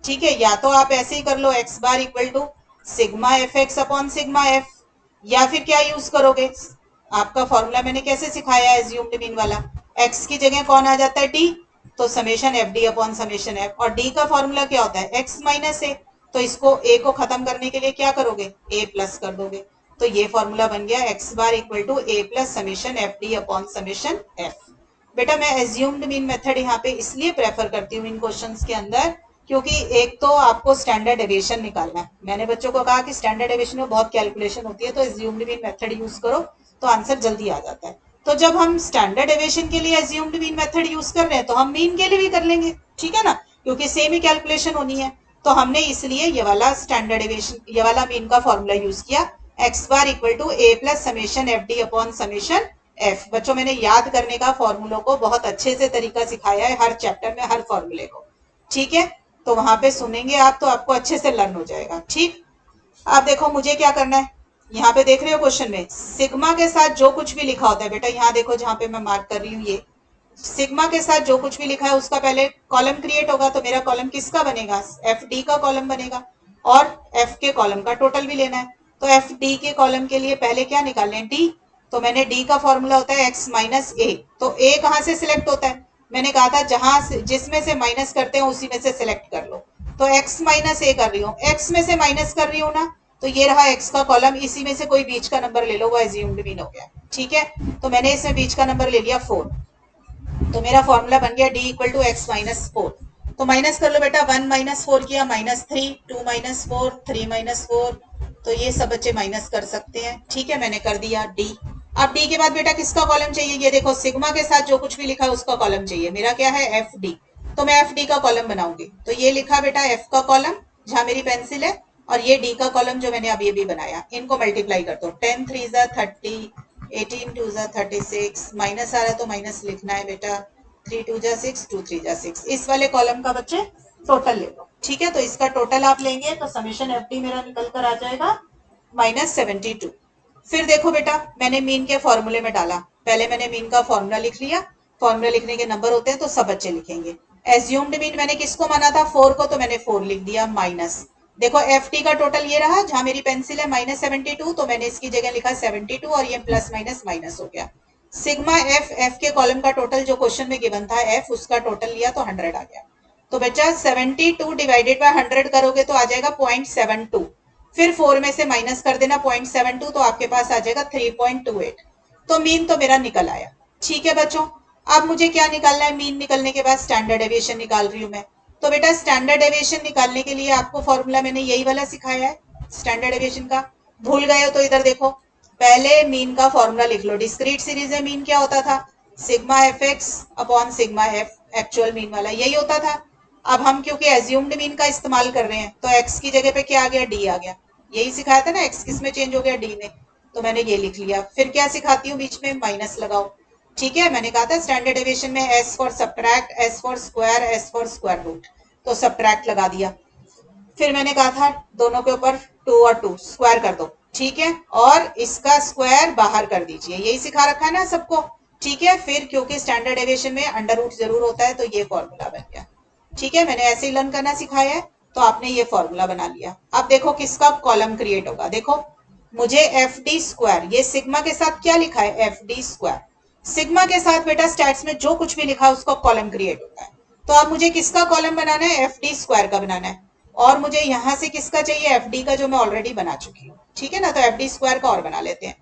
ठीक है, या तो आप ऐसे ही कर लो, X bar equal to sigma F X upon sigma F, या फिर क्या यूज करोगे? आपका फॉर्मूला मैंने कैसे सिखाया है एज्यूम्ड मीन वाला, एक्स की जगह कौन आ जाता है? डी, तो summation F D upon summation F, और डी का फॉर्मूला क्या होता है? एक्स माइनस ए, तो इसको ए को खत्म करने के लिए क्या करोगे? ए प्लस कर दोगे। तो ये फॉर्मूला बन गया X bar equal to A plus summation F D upon summation F. बेटा मैं एज्यूम्ड मीन मेथड यहाँ पे इसलिए प्रेफर करती हूँ इन क्वेश्चंस के अंदर, क्योंकि एक तो आपको स्टैंडर्ड डेविएशन निकालना है। मैंने बच्चों को कहा कि स्टैंडर्ड डेविएशन में बहुत कैलकुलेशन होती है, तो एज्यूम्ड मीन मेथड यूज करो तो आंसर जल्दी आ जाता है। तो जब हम स्टैंडर्ड डेविएशन के लिए एज्यूम्ड मीन मेथड यूज कर रहे हैं तो हम मीन के लिए भी कर लेंगे, ठीक है ना, क्योंकि सेम ही कैलकुलेशन होनी है। तो हमने इसलिए ये वाला स्टैंडर्ड डेविएशन, ये वाला मीन का फॉर्मूला यूज किया, X bar equal to A plus summation F D upon summation F. बच्चों मैंने याद करने का फॉर्मूलों को बहुत अच्छे से तरीका सिखाया है हर चैप्टर में, हर फॉर्मूले को। ठीक है, तो वहां पे सुनेंगे आप तो आपको अच्छे से लर्न हो जाएगा। ठीक, आप देखो मुझे क्या करना है, यहाँ पे देख रहे हो क्वेश्चन में सिग्मा के साथ जो कुछ भी लिखा होता है बेटा, यहाँ देखो जहां पे मैं मार्क कर रही हूँ, ये सिग्मा के साथ जो कुछ भी लिखा है उसका पहले कॉलम क्रिएट होगा। तो मेरा कॉलम किसका बनेगा, एफ डी का कॉलम बनेगा, और एफ के कॉलम का टोटल भी लेना है। तो एफ डी के कॉलम के लिए पहले क्या निकालना है, डी। तो मैंने डी का फॉर्मूला होता है एक्स माइनस ए। तो ए कहाँ से सिलेक्ट होता है, मैंने कहा था जहां से जिसमें से माइनस करते हैं उसी में से सिलेक्ट कर लो। तो एक्स माइनस ए कर रही हूँ, एक्स में से माइनस कर रही हूँ ना, तो ये रहा एक्स का कॉलम, इसी में से कोई बीच का नंबर ले लो, वो एज्यूम्ड मीन हो गया। ठीक है, तो मैंने इसमें बीच का नंबर ले लिया 4। तो मेरा फॉर्मूला बन गया D equal to X minus 4। तो माइनस कर लो बेटा, 1 माइनस 4 किया -3, 2 माइनस 4, 3 माइनस 4। तो ये सब बच्चे माइनस कर सकते हैं। ठीक है, मैंने कर दिया डी। अब डी के बाद बेटा किसका कॉलम चाहिए, ये देखो सिग्मा के साथ जो कुछ भी लिखा है उसका कॉलम चाहिए। मेरा क्या है, एफ डी। तो मैं एफ डी का कॉलम बनाऊंगी। तो ये लिखा बेटा एफ का कॉलम जहां मेरी पेंसिल है, और ये डी का कॉलम जो मैंने अभी अभी बनाया। इनको मल्टीप्लाई कर दो, 10 3 जा 30, 18 2 जा 36, माइनस आ रहा है तो माइनस लिखना है बेटा, 3 2 जा 6, 2 3 जा 6। इस वाले कॉलम का बच्चे टोटल ले लो। ठीक है, तो इसका टोटल आप लेंगे तो समेशन एफ डी मेरा निकल कर आ जाएगा -72। फिर देखो बेटा मैंने मीन के फॉर्मूले में डाला, पहले मैंने मीन का फॉर्मूला लिख लिया। फॉर्मूला लिखने के नंबर होते हैं तो सब बच्चे लिखेंगे। एज्यूम्ड मीन मैंने किसको माना था, 4 को, तो मैंने 4 लिख दिया माइनस। देखो एफ टी का टोटल ये रहा, जहां मेरी पेंसिल है -72, तो मैंने इसकी जगह लिखा 72, और ये प्लस माइनस माइनस हो गया। सिग्मा एफ, एफ के कॉलम का टोटल जो क्वेश्चन में गिवन था एफ, उसका टोटल लिया तो 100 आ गया। तो बच्चा 72 डिवाइडेड बाय 100 करोगे तो आ जाएगा 0.72। फिर 4 में से माइनस कर देना 0.72, तो आपके पास आ जाएगा 3.28। तो मीन तो मेरा निकल आया। ठीक है बच्चों, अब मुझे क्या निकालना है, मीन निकलने के बाद स्टैंडर्ड डेविएशन निकाल रही हूं मैं। तो बेटा स्टैंडर्ड डेविएशन निकालने के लिए आपको फॉर्मूला मैंने यही वाला सिखाया है स्टैंडर्ड डेविएशन का। भूल गए हो तो इधर देखो, पहले मीन का फॉर्मूला लिख लो। डिस्क्रीट सीरीज में मीन क्या होता था, sigma F X upon sigma F, actual mean वाला यही होता था। अब हम क्योंकि एज्यूम्ड मीन का इस्तेमाल कर रहे हैं तो एक्स की जगह पे क्या आ गया, डी आ गया। यही सिखाया था ना, एक्स किस में चेंज हो गया, डी में। तो मैंने ये लिख लिया। फिर क्या सिखाती हूँ, बीच में माइनस लगाओ। ठीक है, मैंने कहा था स्टैंडर्ड डेविएशन में S for subtract, S for square, S for square root, तो सब्ट्रैक्ट लगा दिया। फिर मैंने कहा था दोनों के ऊपर 2 और 2 स्क्वायर कर दो। ठीक है, और इसका स्क्वायर बाहर कर दीजिए, यही सिखा रखा है ना सबको। ठीक है, फिर क्योंकि स्टैंडर्ड डेविएशन में अंडर रूट जरूर होता है तो ये फॉर्मूला बन गया। ठीक है, मैंने ऐसे ही लर्न करना सिखाया है, तो आपने ये फॉर्मूला बना लिया। अब देखो किसका कॉलम क्रिएट होगा, देखो मुझे एफ डी स्क्वायर, ये सिग्मा के साथ क्या लिखा है, एफ डी स्क्वायर। सिग्मा के साथ बेटा स्टैट्स में जो कुछ भी लिखा है उसका कॉलम क्रिएट होता है। तो अब मुझे किसका कॉलम बनाना है, एफ डी स्क्वायर का बनाना है। और मुझे यहां से किसका चाहिए, एफ डी का, जो मैं ऑलरेडी बना चुकी हूँ। ठीक है ना, तो एफ डी स्क्वायर का और बना लेते हैं।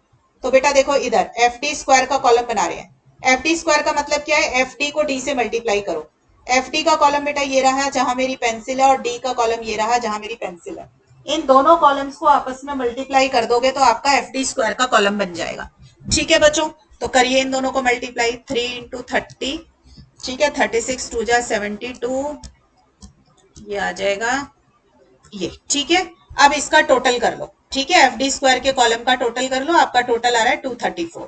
तो बेटा देखो इधर एफ डी स्क्वायर का कॉलम बना रहे हैं। एफ डी स्क्वायर का मतलब क्या है, एफ डी को डी से मल्टीप्लाई करो। एफ डी का कॉलम बेटा ये रहा जहां मेरी पेंसिल है, और डी का कॉलम ये रहा जहां मेरी पेंसिल है। इन दोनों कॉलम्स को आपस में मल्टीप्लाई कर दोगे तो आपका एफ डी स्क्वायर का कॉलम बन जाएगा। ठीक है बच्चों, तो करिए इन दोनों को मल्टीप्लाई, 3 इंटू 30। ठीक है, 36 2 जा 72, ये आ जाएगा ये। ठीक है, अब इसका टोटल कर लो। ठीक है, एफ डी स्क्वायर के कॉलम का टोटल कर लो, आपका टोटल आ रहा है 234।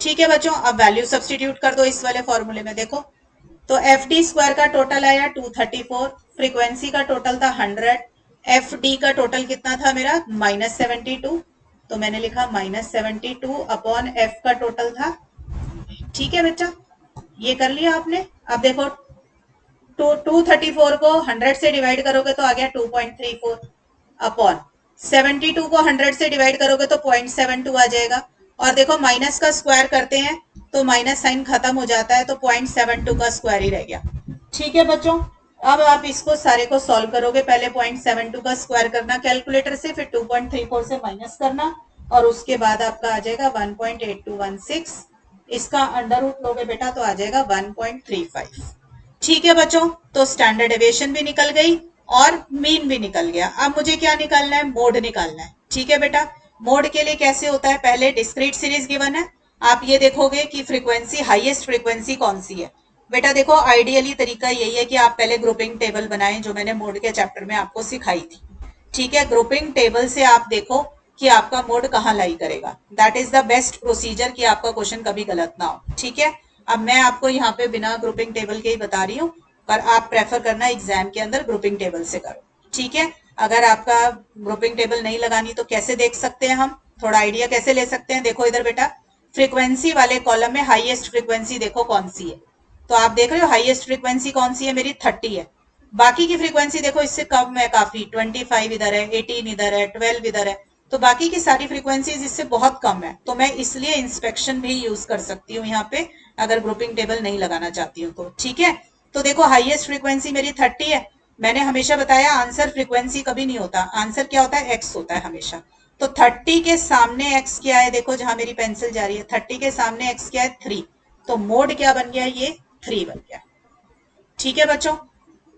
ठीक है बच्चों, अब वैल्यू सब्सटीट्यूट कर दो इस वाले फॉर्मूले में। देखो तो एफ डी स्क्वायर का टोटल आया 234, फ्रीक्वेंसी का टोटल था 100, एफ डी का टोटल कितना था मेरा -72, तो मैंने लिखा -72 अपॉन एफ का टोटल था। ठीक है बच्चा, ये कर लिया आपने। अब देखो 234 को 100 से डिवाइड करोगे तो आ गया 2.34 अपॉन 72 को 100 से डिवाइड करोगे तो 0.72 आ जाएगा। और देखो माइनस का स्क्वायर करते हैं तो माइनस साइन खत्म हो जाता है, तो 0.72 का स्क्वायर ही रह गया। ठीक है बच्चों, अब आप इसको सारे को सॉल्व करोगे, पहले 0.72 का स्क्वायर करना कैलकुलेटर से, फिर 2.34 से माइनस करना, और उसके बाद आपका आ जाएगा 1.8216। इसका अंडर रूट लोगे बेटा तो आ जाएगा 1.35। ठीक है बच्चों, तो स्टैंडर्ड डेविएशन भी निकल गई और मीन भी निकल गया। अब मुझे क्या निकालना है, मोड निकालना है। ठीक है बेटा, मोड के लिए कैसे होता है, पहले डिस्क्रीट सीरीज गिवन है, आप ये देखोगे कि फ्रीक्वेंसी, हाईएस्ट फ्रीक्वेंसी कौन सी है। बेटा देखो आइडियली तरीका यही है कि आप पहले ग्रुपिंग टेबल बनाएं, जो मैंने मोड के चैप्टर में आपको सिखाई थी। ठीक है, ग्रुपिंग टेबल से आप देखो कि आपका मोड कहाँ लाई करेगा। That is the best procedure कि आपका क्वेश्चन कभी गलत ना हो। ठीक है, अब मैं आपको यहाँ पे बिना ग्रुपिंग टेबल के ही बता रही हूँ, पर आप प्रेफर करना एग्जाम के अंदर ग्रुपिंग टेबल से करो। ठीक है, अगर आपका ग्रुपिंग टेबल नहीं लगानी तो कैसे देख सकते हैं हम, थोड़ा आइडिया कैसे ले सकते हैं। देखो इधर बेटा, फ्रीक्वेंसी वाले कॉलम में हाईएस्ट फ्रीक्वेंसी देखो कौन सी है, तो आप देख रहे हो हाईएस्ट फ्रीक्वेंसी कौन सी है, मेरी 30 है। बाकी की फ्रीक्वेंसी देखो इससे कम है काफी, 25 इधर है, 18 इधर है, 12 इधर है, तो बाकी की सारी फ्रीक्वेंसीज इससे बहुत कम है। तो मैं इसलिए इंस्पेक्शन भी यूज कर सकती हूँ यहाँ पे, अगर ग्रुपिंग टेबल नहीं लगाना चाहती हूँ तो। ठीक है, तो देखो हाईएस्ट फ्रीक्वेंसी मेरी 30 है। मैंने हमेशा बताया आंसर फ्रीक्वेंसी कभी नहीं होता, आंसर क्या होता है, एक्स होता है हमेशा। तो 30 के सामने एक्स क्या है, देखो जहां मेरी पेंसिल जा रही है, 30 के सामने एक्स क्या है, 3। तो मोड क्या बन गया, ये 3 बन गया। ठीक है बच्चों,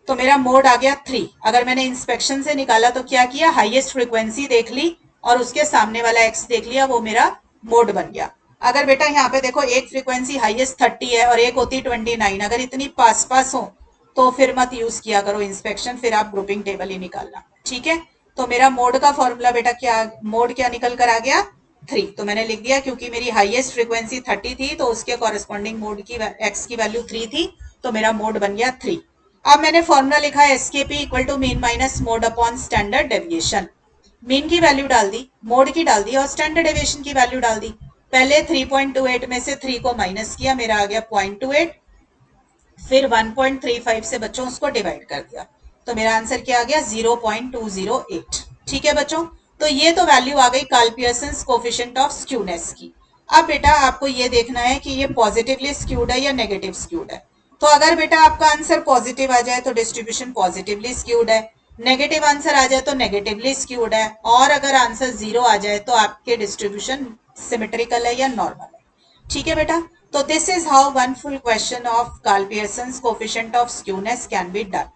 तो मेरा मोड आ गया 3। अगर मैंने इंस्पेक्शन से निकाला तो क्या किया, हाईएस्ट फ्रीक्वेंसी देख ली और उसके सामने वाला एक्स देख लिया, वो मेरा मोड बन गया। अगर बेटा यहाँ पे देखो एक फ्रीक्वेंसी हाईएस्ट 30 है और एक होती 29, अगर इतनी पास पास हो तो फिर मत यूज किया करो इंस्पेक्शन, फिर आप ग्रुपिंग टेबल ही निकालना। ठीक है, तो मेरा मोड का फॉर्मूला बेटा क्या, मोड क्या निकल कर आ गया, 3। तो मैंने लिख दिया क्योंकि मेरी हाईएस्ट फ्रीक्वेंसी 30 थी तो उसके कॉरेस्पॉन्डिंग मोड की एक्स की वैल्यू 3 थी, तो मेरा मोड बन गया 3। अब मैंने फॉर्मूला लिखा है SKP equal to mean minus mode upon standard deviation. Mean की वैल्यू डाल दी, मोड की डाल दी और स्टैंडर्ड डेविएशन की वैल्यू डाल दी। पहले 3.28 में से 3 को माइनस किया, मेरा आ गया 0.28। फिर 1.35 से बच्चों उसको डिवाइड कर दिया, तो मेरा आंसर क्या आ गया, 0.208। ठीक है बच्चों, तो ये तो वैल्यू आ गई Karl Pearson coefficient of skewness की। अब बेटा आपको ये देखना है कि ये पॉजिटिवली स्क्यूड है या नेगेटिव स्क्यूड है। तो अगर बेटा आपका आंसर पॉजिटिव आ जाए तो डिस्ट्रीब्यूशन पॉजिटिवली स्क्यूड है, नेगेटिव आंसर आ जाए तो नेगेटिवली स्क्यूड है, और अगर आंसर 0 आ जाए तो आपके डिस्ट्रीब्यूशन सिमेट्रिकल है या नॉर्मल है। ठीक है बेटा, तो this is how one full question of Karl Pearson coefficient of skewness can be done.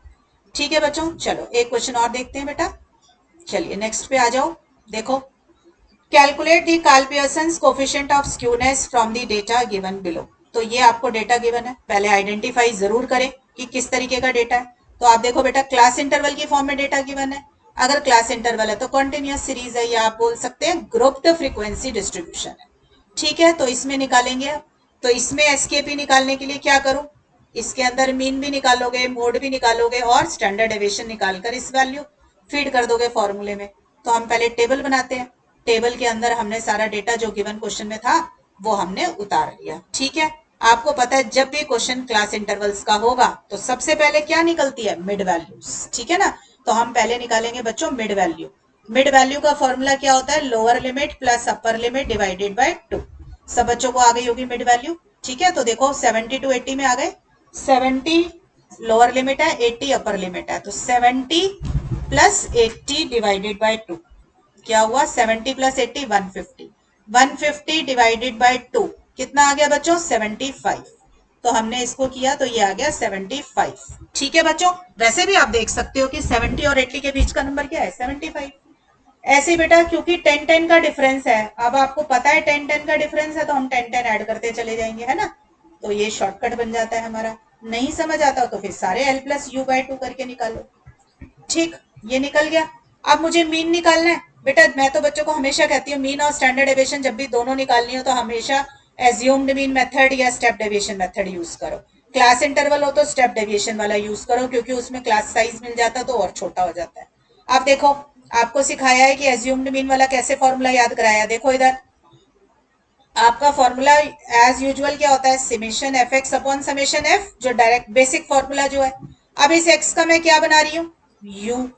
ठीक है बच्चों, चलो एक क्वेश्चन और देखते हैं बेटा। चलिए नेक्स्ट पे आ जाओ। देखो, calculate the Karl Pearson coefficient of skewness from the data given below. तो ये आपको डेटा गिवन है, पहले आइडेंटिफाई जरूर करें कि किस तरीके का डेटा है। तो आप देखो बेटा, क्लास इंटरवल की फॉर्म में डेटा गिवन है। अगर क्लास इंटरवल है तो कॉन्टिन्यूअस सीरीज है, या आप बोल सकते हैं ग्रुप्ड फ्रीक्वेंसी डिस्ट्रीब्यूशन है। ठीक है, तो इसमें निकालेंगे। तो इसमें एसकेपी निकालने के लिए क्या करूं, इसके अंदर मीन भी निकालोगे, मोड भी निकालोगे और स्टैंडर्ड डेविएशन निकालकर इस वैल्यू फीड कर दोगे फॉर्मूले में। तो हम पहले टेबल बनाते हैं। टेबल के अंदर हमने सारा डेटा जो गिवन क्वेश्चन में था वो हमने उतार लिया। ठीक है, आपको पता है जब भी क्वेश्चन क्लास इंटरवल्स का होगा तो सबसे पहले क्या निकलती है, मिड वैल्यूज। ठीक है ना, तो हम पहले निकालेंगे बच्चों मिड वैल्यू। मिड वैल्यू का फॉर्मूला क्या होता है, lower limit plus upper limit divided by 2। सब बच्चों को आ गई होगी मिड वैल्यू। ठीक है, तो देखो 70 to 80 में आ गए। 70 लोअर लिमिट है, 80 अपर लिमिट है, तो 70 प्लस 80 डिवाइडेड बाय 2 क्या हुआ, 70 प्लस 80 150, 150 डिवाइडेड बाय 2 कितना आ गया बच्चों, 75। तो हमने इसको किया तो ये आ गया 75। ठीक है बच्चों, वैसे भी आप देख सकते हो कि 70 और 80 के बीच का नंबर क्या है, 75। ऐसे बेटा क्योंकि 10-10 का डिफरेंस है, अब आपको पता है 10-10 का डिफरेंस है तो हम 10-10 ऐड करते चले जाएंगे, है ना। तो ये शॉर्टकट बन जाता है हमारा। नहीं समझ आता तो फिर सारे l प्लस यू बाय 2 करके निकालो। ठीक, ये निकल गया। अब मुझे मीन निकालना है बेटा। मैं तो बच्चों को हमेशा कहती हूँ मीन और स्टैंडर्ड डेविएशन जब भी दोनों निकालनी हो तो हमेशा एज्यूम्ड मीन मेथड या स्टेप डेविएशन मेथड यूज करो। क्लास इंटरवल हो तो स्टेप डेविएशन वाला यूज करो, क्योंकि उसमें क्लास साइज मिल जाता तो और छोटा हो जाता है। अब देखो, आपको सिखाया है कि एज्यूम्ड मीन वाला कैसे फॉर्मूला याद कराया। देखो इधर आपका फॉर्मूला एज यूजुअल क्या होता है, summation F X upon summation F, जो डायरेक्ट बेसिक फॉर्मूला जो है। अब इस एक्स का मैं क्या बना रही हूँ, यू।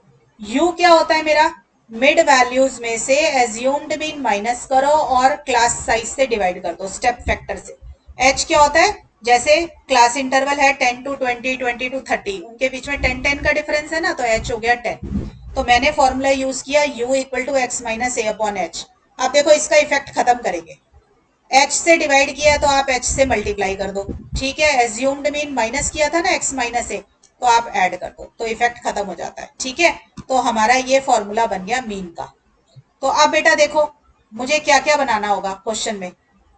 यू क्या होता है मेरा, मिड वैल्यूज में से एज्यूम्ड मीन माइनस करो और क्लास साइज से डिवाइड कर दो स्टेप फैक्टर से। एच क्या होता है, जैसे क्लास इंटरवल है 10 to 20, 20 to 30, उनके बीच में 10-10 का डिफरेंस है ना, तो एच हो गया 10। तो मैंने फॉर्मूला यूज किया U equal to X minus A upon H. अब देखो इसका इफेक्ट खत्म करेंगे, h से डिवाइड किया है तो आप h से मल्टीप्लाई कर दो। ठीक है, एज्यूम्ड मीन माइनस किया था ना x माइनस ए, तो आप ऐड कर दो तो इफेक्ट खत्म हो जाता है। ठीक है, तो हमारा ये फॉर्मूला बन गया मीन का। तो अब बेटा देखो मुझे क्या क्या बनाना होगा क्वेश्चन में।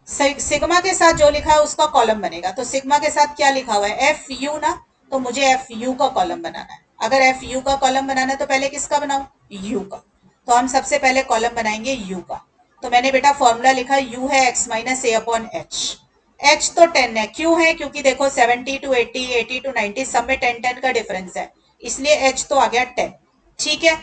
सिग्मा के साथ जो लिखा है उसका कॉलम बनेगा, तो सिग्मा के साथ क्या लिखा हुआ है, एफ यू ना, तो मुझे एफ यू का कॉलम बनाना है। अगर एफ यू का कॉलम बनाना है तो पहले किसका बनाऊं, यू का। तो हम सबसे पहले कॉलम बनाएंगे u का। तो मैंने बेटा फॉर्मूला लिखा u है x minus A upon H. h तो 10 है, क्यों है? क्योंकि देखो 70 टू 80, 80 टू 90 सब में 10 10 का डिफरेंस है, इसलिए h तो आ गया 10। ठीक है,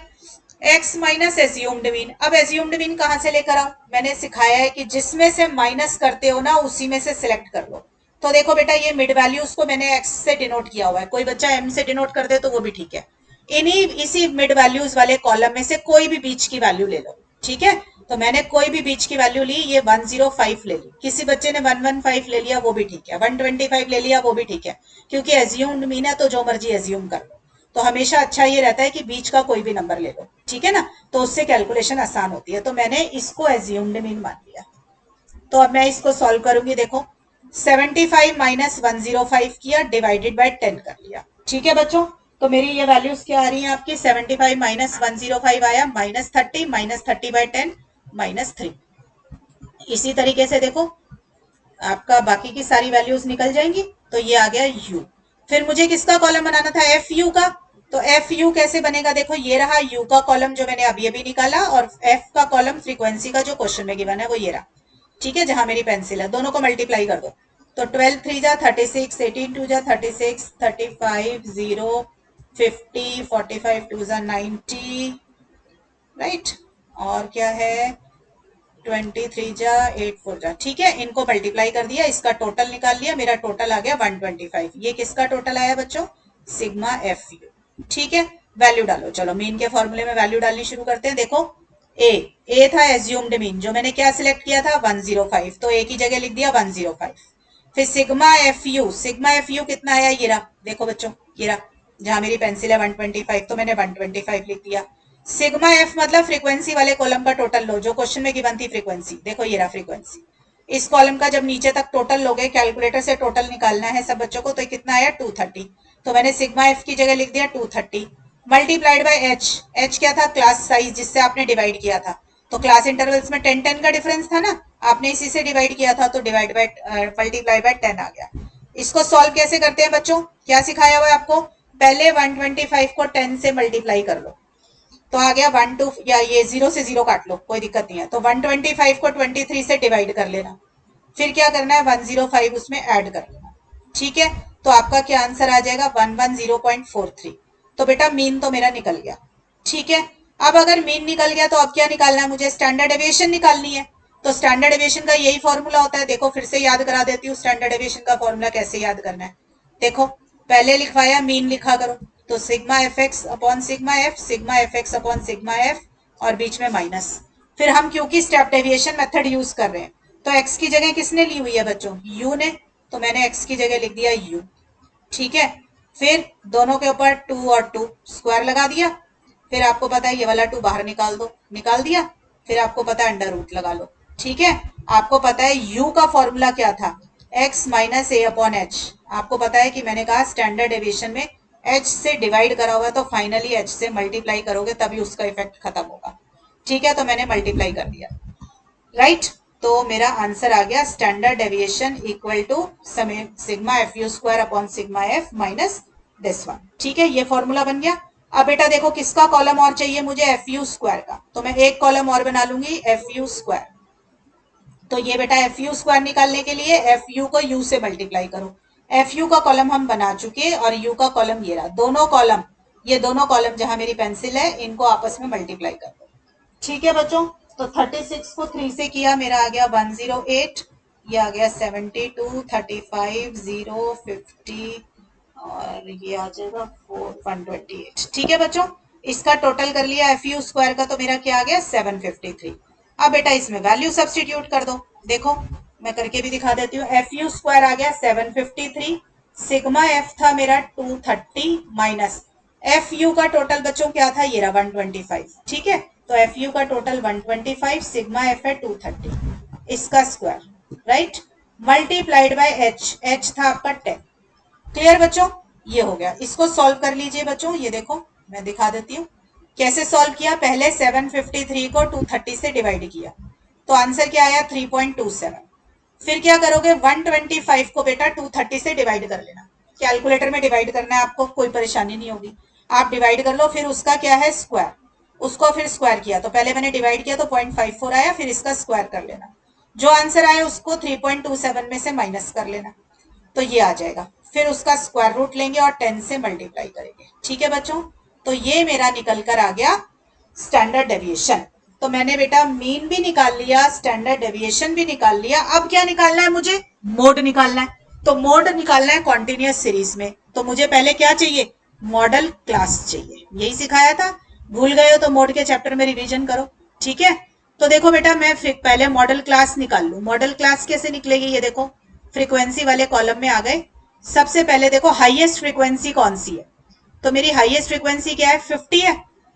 x माइनस एज्यूम्ड मीन। अब एज्यूम्ड मीन कहां से लेकर आओ? मैंने सिखाया है कि जिसमें से माइनस करते हो ना उसी में से सिलेक्ट कर लो। तो देखो बेटा ये मिड वैल्यूज को मैंने x से डिनोट किया हुआ है, कोई बच्चा m से डिनोट कर दे तो वो भी ठीक है। इसी मिड वैल्यूज वाले कॉलम में से कोई भी बीच की वैल्यू ले लो। ठीक है, तो मैंने कोई भी बीच की वैल्यू ली, ये 105 ले ली, किसी बच्चे ने 115 ले लिया वो भी ठीक है, 125 ले लिया वो भी ठीक है, क्योंकि एज्यूम्ड मीन है तो जो मर्जी एज्यूम कर लो। तो हमेशा अच्छा ये रहता है कि बीच का कोई भी नंबर ले लो, ठीक है ना, तो उससे कैलकुलेशन आसान होती है। तो मैंने इसको एज्यूम्ड मीन मान लिया। तो अब मैं इसको सॉल्व करूंगी। देखो 75 माइनस 105 किया, डिवाइडेड बाय 10 कर लिया। ठीक है बच्चों, तो मेरी ये वैल्यूज क्या आ रही है आपकी? 75 माइनस 105 आया माइनस 30, माइनस 30 बाय 10 माइनस 3। इसी तरीके से देखो आपका बाकी की सारी वैल्यूज निकल जाएंगी। तो ये आ गया u। फिर मुझे किसका कॉलम बनाना था? एफ यू का। तो एफ यू कैसे बनेगा? देखो ये रहा u का कॉलम जो मैंने अभी अभी निकाला, और f का कॉलम फ्रीक्वेंसी का जो क्वेश्चन में गिवन है वो ये रहा। ठीक है, जहां मेरी पेंसिल है, दोनों को मल्टीप्लाई कर दो। तो 12 3 जा 36, 18 2 जा 36, 35 0 50, 45 2 जा 90, राइट। और क्या है? 23 जा 8 4 जा। ठीक है, इनको मल्टीप्लाई कर दिया, इसका टोटल निकाल लिया, मेरा टोटल आ गया 125। ये किसका टोटल आया बच्चों? Sigma F you. ठीक है, वैल्यू डालो। चलो मीन के फॉर्मूले में वैल्यू डालनी शुरू करते हैं। देखो ए था एज्यूम्ड मीन, जो मैंने क्या सिलेक्ट किया था? 105, तो ए की जगह लिख दिया 105। फिर सिग्मा एफ यू कितना आया? ये रहा, देखो बच्चों ये रहा, जहां मेरी पेंसिल है 125, तो मैंने 125 लिख दिया। सिग्मा एफ मतलब फ्रीक्वेंसी वाले कॉलम का टोटल लो, जो क्वेश्चन में गिवन थी फ्रीक्वेंसी। देखो ये रहा फ्रीक्वेंसी। इस कॉलम का जब नीचे तक टोटल लोगे, कैलकुलेटर से टोटल निकालना है सब बच्चों को, तो कितना आया? 230। तो मैंने सिग्मा एफ की जगह लिख दिया 230 मल्टीप्लाइड बाय एच। एच क्या था? क्लास साइज, जिससे आपने डिवाइड किया था। तो क्लास इंटरवल्स में 10 10 का डिफरेंस था ना, आपने इसी से डिवाइड किया था, तो डिवाइड बाय मल्टीप्लाई बाय 10 आ गया। इसको सॉल्व कैसे करते हैं बच्चों? क्या सिखाया हुआ है आपको? पहले 125 को 10 से मल्टीप्लाई कर लो, तो आ गया 1 2, या ये 0 से 0 काट लो, कोई दिक्कत नहीं है। तो 125 को 23 से डिवाइड कर लेना, फिर क्या करना है? 105 उसमें ऐड कर लेना। ठीक है, तो आपका क्या आंसर आ जाएगा? 110.43। तो बेटा मीन तो मेरा निकल गया। ठीक है, अब अगर मीन निकल गया तो अब क्या निकालना है मुझे? स्टैंडर्ड डेविएशन निकालनी है। तो स्टैंडर्ड डेविएशन का यही फॉर्मूला होता है। देखो फिर से याद करा देती हूँ स्टैंडर्ड डेविएशन का फॉर्मूला कैसे याद करना है। देखो पहले लिखवाया, मीन लिखा करो। तो sigma F X upon sigma F, sigma F X upon sigma F, और बीच में माइनस। फिर हम क्योंकि स्टेप डेविएशन मेथड यूज कर रहे हैं, तो x की जगह किसने ली हुई है बच्चों? u ने, तो मैंने x की जगह लिख दिया u। ठीक है, फिर दोनों के ऊपर 2 और 2 स्क्वायर लगा दिया। फिर आपको पता है ये वाला 2 बाहर निकाल दो, निकाल दिया। फिर आपको पता है अंडर रूट लगा लो। ठीक है, आपको पता है u का फॉर्मूला क्या था? x minus A upon H. आपको पता है कि मैंने कहा स्टैंडर्ड डेविएशन में h से डिवाइड करा हुआ, तो फाइनली h से मल्टीप्लाई करोगे तभी उसका इफेक्ट खत्म होगा। ठीक है, तो मैंने मल्टीप्लाई कर दिया, राइट। तो मेरा आंसर आ गया standard deviation equal to sigma F U square upon sigma F minus this one. ठीक है, ये फॉर्मूला बन गया। अब बेटा देखो किसका कॉलम और चाहिए मुझे? एफ यू स्क्वायर का। तो मैं एक कॉलम और बना लूंगी, एफ यू स्क्वायर। तो ये बेटा एफ यू स्क्वायर निकालने के लिए एफ यू को यू से मल्टीप्लाई करो। एफ यू का कॉलम हम बना चुके, और यू का कॉलम ये रहा। दोनों कॉलम, ये दोनों कॉलम जहां मेरी पेंसिल है, इनको आपस में मल्टीप्लाई कर दो। ठीक है बच्चों, तो 36 को 3 से किया, मेरा आ गया 108, ये आ गया 72, 35 0 50, और ये आ जाएगा 128। ठीक है बच्चों, इसका टोटल कर लिया एफ यू स्क्वायर का, तो मेरा क्या आ गया? 753। अब बेटा इसमें वैल्यू सब्सटीट्यूट कर दो। देखो मैं करके भी दिखा देती हूँ। एफ यू स्क्वायर आ गया 753, सिग्मा एफ था मेरा 230 माइनस एफ यू का टोटल बच्चों क्या था? ये रहा 125। ठीक है, तो एफ यू का टोटल 125, सिग्मा एफ है 230, इसका square, right, multiplied by H. H था आपका 10। क्लियर बच्चों? ये हो गया। इसको सॉल्व कर लीजिए बच्चों। ये देखो मैं दिखा देती हूँ कैसे सॉल्व किया। पहले 753 को 230 से डिवाइड किया, तो आंसर क्या आया? 3.27। फिर क्या करोगे? 125 को बेटा 230 से डिवाइड कर लेना। कैलकुलेटर में डिवाइड करना है आपको, कोई परेशानी नहीं होगी, आप डिवाइड कर लो। फिर उसका क्या है? स्क्वायर। उसको फिर स्क्वायर किया, तो पहले मैंने डिवाइड किया तो 0.54 आया, फिर इसका स्क्वायर कर लेना, जो आंसर आया उसको 3.27 में से माइनस कर लेना, तो ये आ जाएगा, फिर उसका स्क्वायर रूट लेंगे और 10 से मल्टीप्लाई करेंगे। ठीक है बच्चों, तो ये मेरा निकल कर आ गया स्टैंडर्ड डेविएशन। तो मैंने बेटा मीन भी निकाल लिया, स्टैंडर्ड डेविएशन भी निकाल लिया, अब क्या निकालना है मुझे, मोड निकालना है। तो मोड निकालना है कॉन्टिन्यूअस सीरीज में, तो मुझे पहले क्या चाहिए, मॉडल क्लास चाहिए, यही सिखाया था, भूल गए हो तो मोड के चैप्टर में रिवीजन करो। ठीक है, तो देखो बेटा मैं पहले मॉडल क्लास निकाल लू। मॉडल क्लास कैसे निकलेगी, ये देखो फ्रीक्वेंसी वाले कॉलम में आ गए। सबसे पहले देखो हाईएस्ट फ्रीक्वेंसी कौन सी है, तो मेरी हाईएस्ट फ्रीक्वेंसी क्या है, 50 है।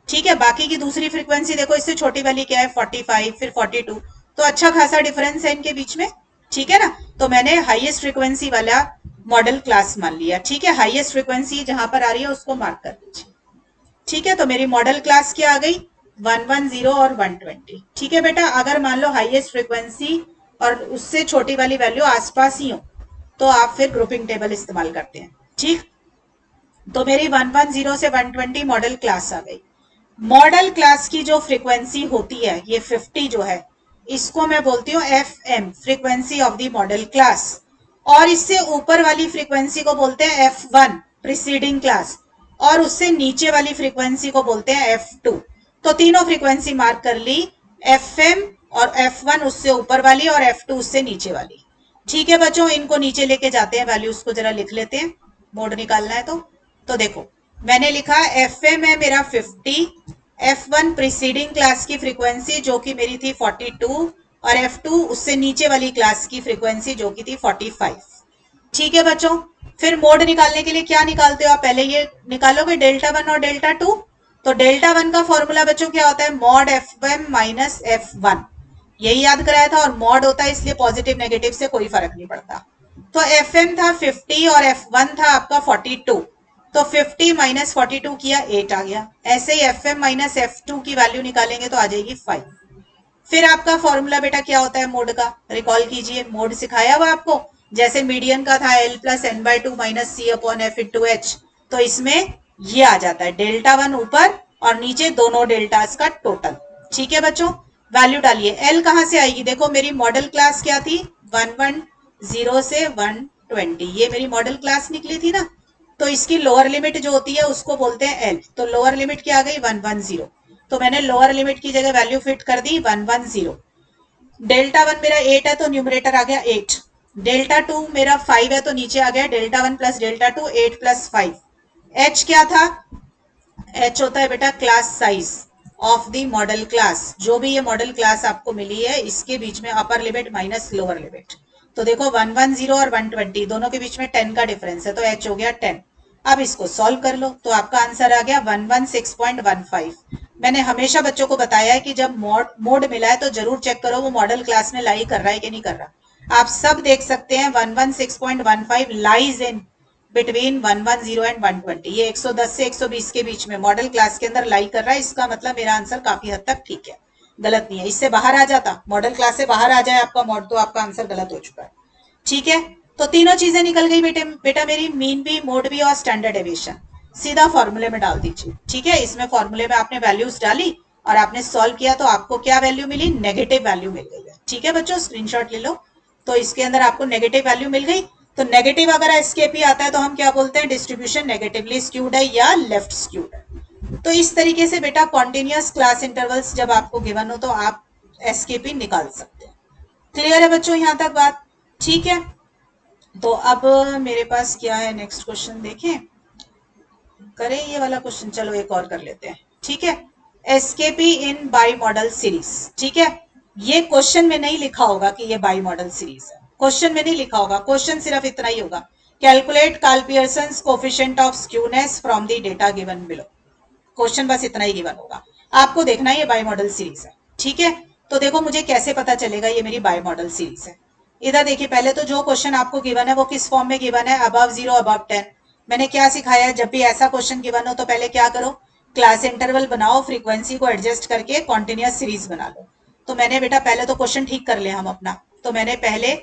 ठीक है, बाकी की दूसरी फ्रीक्वेंसी देखो इससे छोटी वाली क्या है, 45, फिर 42, तो अच्छा खासा डिफरेंस है इनके बीच में। ठीक है ना, तो मैंने हाईएस्ट फ्रीक्वेंसी वाला मॉडल क्लास मान लिया। ठीक है, हाईएस्ट फ्रीक्वेंसी जहां पर आ रही है उसको मार्क कर दीजिए। ठीक है, तो मेरी मॉडल क्लास क्या आ गई, 110 और 120। ठीक है बेटा, अगर मान लो हाईएस्ट फ्रीक्वेंसी और उससे छोटी वाली वैल्यू आसपास ही हो तो आप फिर ग्रुपिंग टेबल इस्तेमाल करते हैं। ठीक, तो मेरी 110 से 120 मॉडल क्लास आ गई। मॉडल क्लास की जो फ्रीक्वेंसी होती है, ये 50 जो है, इसको मैं बोलती हूँ FM, frequency of the model class, और इससे ऊपर वाली फ्रीक्वेंसी को बोलते हैं F1, प्रीसीडिंग क्लास, और उससे नीचे वाली फ्रीक्वेंसी को बोलते हैं F2। तो तीनों फ्रीक्वेंसी मार्क कर ली, FM और F1 उससे ऊपर वाली और F2 उससे नीचे वाली। ठीक है बच्चों, इनको नीचे लेके जाते हैं, वैल्यूज को जरा लिख लेते हैं, मोड निकालना है तो देखो मैंने लिखा FM है मेरा 50, F1 प्रीसीडिंग क्लास की फ्रीक्वेंसी जो कि मेरी थी 42, और F2 उससे नीचे वाली क्लास की फ्रीक्वेंसी जो कि थी 45। ठीक है बच्चों, फिर मोड निकालने के लिए क्या निकालते हो आप, पहले ये निकालोगे डेल्टा 1 और डेल्टा 2। तो डेल्टा 1 का फॉर्मूला बच्चों क्या होता है, मॉड FM माइनस F1, यही याद कराया था, और मॉड होता है इसलिए पॉजिटिव नेगेटिव से कोई फर्क नहीं पड़ता। तो FM था 50 और F1 था आपका 42, तो 50 माइनस 42 किया 8 आ गया। ऐसे ही FM माइनस F2 की वैल्यू निकालेंगे तो आ जाएगी 5। फिर आपका फॉर्मूला बेटा क्या होता है मोड का, रिकॉल कीजिए, मोड सिखाया हुआ आपको, जैसे मीडियन का था L plus N by two minus C upon F into H, तो इसमें ये आ जाता है डेल्टा 1 ऊपर और नीचे दोनों डेल्टास का टोटल। ठीक है बच्चों, वैल्यू डालिए, L कहां से आएगी, देखो मेरी मॉडल क्लास क्या थी, 110 से 120, ये मेरी मॉडल क्लास निकली थी ना, तो इसकी लोअर लिमिट जो होती है उसको बोलते हैं L, तो लोअर लिमिट क्या आ गई 110, तो मैंने लोअर लिमिट की जगह वैल्यू फिट कर दी 110। डेल्टा 1 मेरा 8 है तो न्यूमरेटर आ गया 8, डेल्टा 2 मेरा 5 है तो नीचे आ गया delta 1 plus delta 2, 8 plus 5। H क्या था, H होता है बेटा class size of the model class, जो भी ये मॉडल क्लास आपको मिली है इसके बीच में upper limit minus lower limit. तो देखो 110 और 120 दोनों के बीच में 10 का डिफरेंस है, तो H हो गया 10। अब इसको सॉल्व कर लो तो आपका आंसर आ गया 116.15। मैंने हमेशा बच्चों को बताया है कि जब मोड मिला है तो जरूर चेक करो वो मॉडल क्लास में लाई कर रहा है कि नहीं कर रहा। आप सब देख सकते हैं 116.15 लाइज इन बिटवीन 110 एंड 120, ये 110 से 120 के बीच में मॉडल क्लास के अंदर लाई कर रहा है, इसका मतलब मेरा आंसर काफी हद तक ठीक है, गलत नहीं है। इससे बाहर आ जाता, मॉडल क्लास से बाहर आ जाए आपका मॉड, तो आपका आंसर गलत हो चुका है। ठीक है, तो तीनों चीजें निकल गई बेटा मेरी, मीन भी, मोड भी और स्टैंडर्ड डेविएशन, सीधा फॉर्मूले में डाल दीजिए। ठीक है, इसमें फॉर्मूले में आपने वैल्यूज डाली और आपने सॉल्व किया तो आपको क्या वैल्यू मिली, नेगेटिव वैल्यू मिल गई है। ठीक है बच्चों, स्क्रीनशॉट ले लो, तो इसके अंदर आपको नेगेटिव वैल्यू मिल गई। तो नेगेटिव अगर एसकेपी आता है तो हम क्या बोलते हैं, डिस्ट्रीब्यूशन नेगेटिवली स्क्यूड है या लेफ्ट स्क्यूड है। तो इस तरीके से बेटा कॉन्टिन्यूअस क्लास इंटरवल्स जब आपको गिवन हो तो आप एसकेपी निकाल सकते हैं। क्लियर है बच्चों यहाँ तक बात, ठीक है। तो अब मेरे पास क्या है, नेक्स्ट क्वेश्चन देखें, करें ये वाला क्वेश्चन, चलो एक और कर लेते हैं। ठीक है, SKP in by model series. ठीक है, ये क्वेश्चन में नहीं लिखा होगा कि ये बाई मॉडल सीरीज है, क्वेश्चन में नहीं लिखा होगा, क्वेश्चन सिर्फ इतना ही होगा, calculate Karl Pearson's coefficient of skewness from the data given below. Question बस इतना ही गिवन होगा, आपको देखना है ये बाई मॉडल सीरीज है। ठीक है, तो देखो मुझे कैसे पता चलेगा ये मेरी बाई मॉडल सीरीज है। इधर देखिए, पहले तो जो क्वेश्चन आपको गिवन है वो किस फॉर्म में गिवन है, अबव 0 अबव 10। मैंने क्या सिखाया है, जब भी ऐसा क्वेश्चन गिवन हो तो पहले क्या करो, क्लास इंटरवल बनाओ, फ्रीक्वेंसी को एडजस्ट करके कॉन्टिन्यूअस सीरीज बना लो। तो मैंने बेटा पहले तो क्वेश्चन ठीक कर ले हम अपना, तो मैंने पहले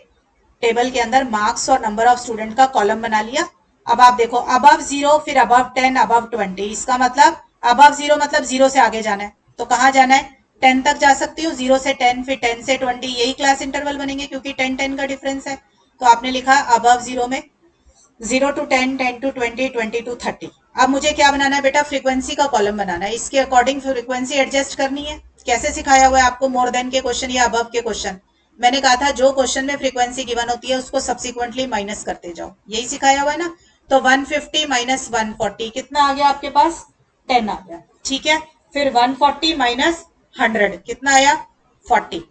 टेबल के अंदर मार्क्स और नंबर ऑफ स्टूडेंट का कॉलम बना लिया। अब आप देखो अबव 0, फिर अबव 10, अबव 20, इसका मतलब अबव 0 मतलब 0 से आगे जाना है, तो कहाँ जाना है, 10 तक जा सकती हूँ, 0 से 10, फिर 10 से 20, यही क्लास इंटरवल बनेंगे क्योंकि 10 का डिफरेंस है। तो आपने लिखा अबव 0 में 0 to 10, 10 to 20, 20 to 30। अब मुझे क्या बनाना है बेटा, फ्रीक्वेंसी का कॉलम बनाना है, इसके अकॉर्डिंग फ्रीक्वेंसी एडजस्ट करनी है। कैसे सिखाया हुआ है आपको, मोर देन के क्वेश्चन या अबव के क्वेश्चन। मैंने कहा था जो क्वेश्चन में फ्रीक्वेंसी गिवन होती है उसको सब्सिक्वेंटली माइनस करते जाओ, यही सिखाया हुआ है ना। तो 150 माइनस 140 कितना आ गया आपके पास, 10 आ गया, ठीक है। फिर 140 माइनस 100 कितना आया, 40।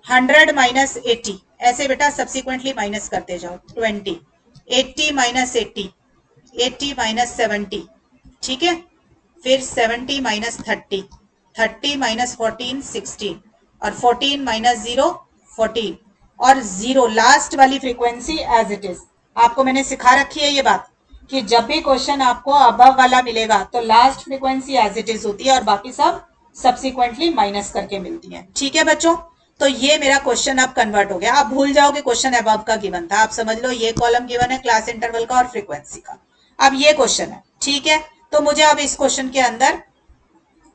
100 माइनस 80, ऐसे बेटा सब्सिक्वेंटली माइनस करते जाओ, 20। 80 माइनस 80, 80 माइनस 70, ठीक है। फिर 70 माइनस 30, 30 माइनस 14, 16, और 14 माइनस 0, 14, और 0 लास्ट वाली फ्रीक्वेंसी एज इट इज। आपको मैंने सिखा रखी है ये बात कि जब भी क्वेश्चन आपको अबव वाला मिलेगा तो last frequency as it is होती है और बाकी सब सब्सिक्वेंटली माइनस करके मिलती है, ठीक है बच्चों। तो ये मेरा क्वेश्चन अब कन्वर्ट हो गया। आप भूल जाओगे क्वेश्चन अबव का गिवन था, आप समझ लो ये कॉलम गिवन है क्लास इंटरवल का और फ्रीक्वेंसी का। अब ये क्वेश्चन है, ठीक है। तो मुझे अब इस क्वेश्चन के अंदर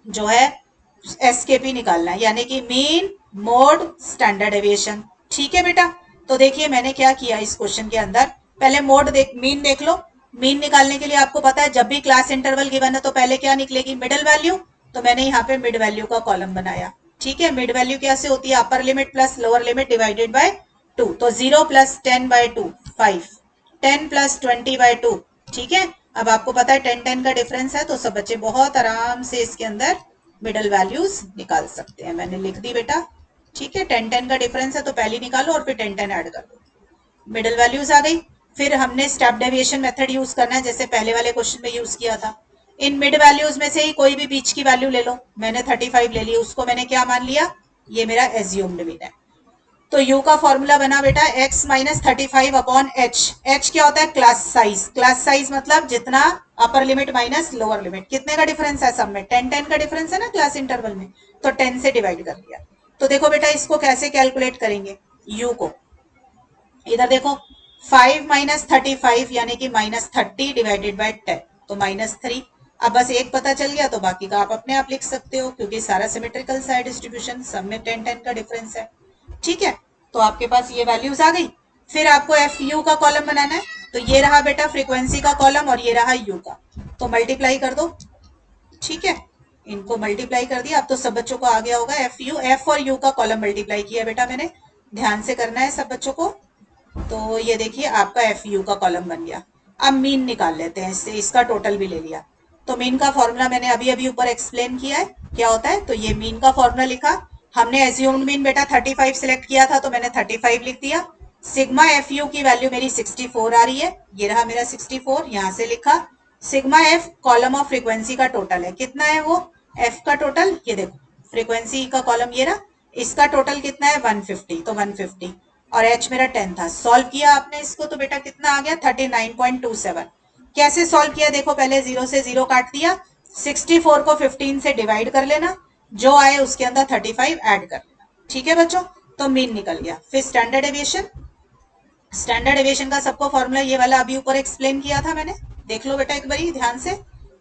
जो है एसकेपी निकालना है, यानी कि मीन मोड स्टैंडर्ड डेविएशन, ठीक है बेटा। तो देखिए मैंने क्या किया इस क्वेश्चन के अंदर, पहले मोड देख, मीन देख लो। मीन निकालने के लिए आपको पता है जब भी क्लास इंटरवल गिवन है तो पहले क्या निकलेगी, मिडिल वैल्यू। तो मैंने यहाँ पे मिड वैल्यू का कॉलम बनाया, ठीक है। मिड वैल्यू कैसे होती है, upper limit plus lower limit divided by 2। तो 0 प्लस 10 बाय 2 5, 10 प्लस 20 बाय 2, ठीक है। अब आपको पता है 10 का डिफरेंस है, तो सब बच्चे बहुत आराम से इसके अंदर मिडल वैल्यूज निकाल सकते हैं। मैंने लिख दी बेटा, ठीक है। 10 का डिफरेंस है तो पहली निकालो और फिर 10 ऐड कर दो, मिडल वैल्यूज आ गई। फिर हमने स्टेप डेविएशन मेथड यूज करना है जैसे पहले वाले क्वेश्चन में यूज किया था। इन मिड वैल्यूज में से ही कोई भी बीच की वैल्यू ले लो, मैंने 35 ले ली, उसको मैंने क्या मान लिया, ये मेरा एज्यूम्ड मीन है। तो u का फॉर्मूला बना बेटा x minus 35 upon H. H क्या होता है, क्लास साइज। क्लास साइज मतलब जितना upper limit minus lower limit, कितने का डिफरेंस है सब में, 10 का डिफरेंस है ना क्लास इंटरवल में, तो 10 से डिवाइड कर लिया। तो देखो बेटा इसको कैसे कैलकुलेट करेंगे, u को इधर देखो 5 माइनस 35 यानी कि माइनस 30 डिवाइडेड बाई 10, तो माइनस 3। अब बस एक पता चल गया तो बाकी का आप अपने आप लिख सकते हो क्योंकि सारा सिमेट्रिकल साइड डिस्ट्रीब्यूशन, सब में 10 का डिफरेंस है, ठीक है। तो आपके पास ये वैल्यूज आ गई। फिर आपको एफ यू का कॉलम बनाना है, तो ये रहा बेटा फ्रीक्वेंसी का कॉलम और ये रहा यू का, तो मल्टीप्लाई कर दो, ठीक है। इनको मल्टीप्लाई कर दिया, अब तो सब बच्चों को आ गया होगा एफ यू, एफ और यू का कॉलम मल्टीप्लाई किया बेटा मैंने, ध्यान से करना है सब बच्चों को। तो ये देखिए आपका एफ यू का कॉलम बन गया। अब मीन निकाल लेते हैं इससे, इसका टोटल भी ले लिया। तो मीन का फॉर्मूला मैंने अभी अभी ऊपर एक्सप्लेन किया है क्या होता है। तो ये मीन का फॉर्मूला लिखा, हमने एज्यूम्ड मीन बेटा 35 सिलेक्ट किया था तो मैंने 35 लिख दिया। सिग्मा एफ यू की वैल्यू मेरी 64 आ रही है, ये रहा मेरा 64, यहां से लिखा। Sigma F column of frequency का टोटल है, कितना है वो एफ का टोटल, ये देखो फ्रीक्वेंसी का कॉलम ये रहा, इसका टोटल कितना है 150, तो 150, और एच मेरा 10 था। सॉल्व किया आपने इसको तो बेटा कितना आ गया 39.27। कैसे सॉल्व किया देखो, पहले 0 से 0 काट दिया, 64 को 15 से डिवाइड कर लेना, जो आए उसके अंदर 35 ऐड कर लेना, ठीक है बच्चों। तो मीन निकल गया। फिर स्टैंडर्ड डेविएशन, स्टैंडर्ड डेविएशन का सबको फॉर्मूला ये वाला अभी ऊपर एक्सप्लेन किया था मैंने, देख लो बेटा एक बारी ध्यान से।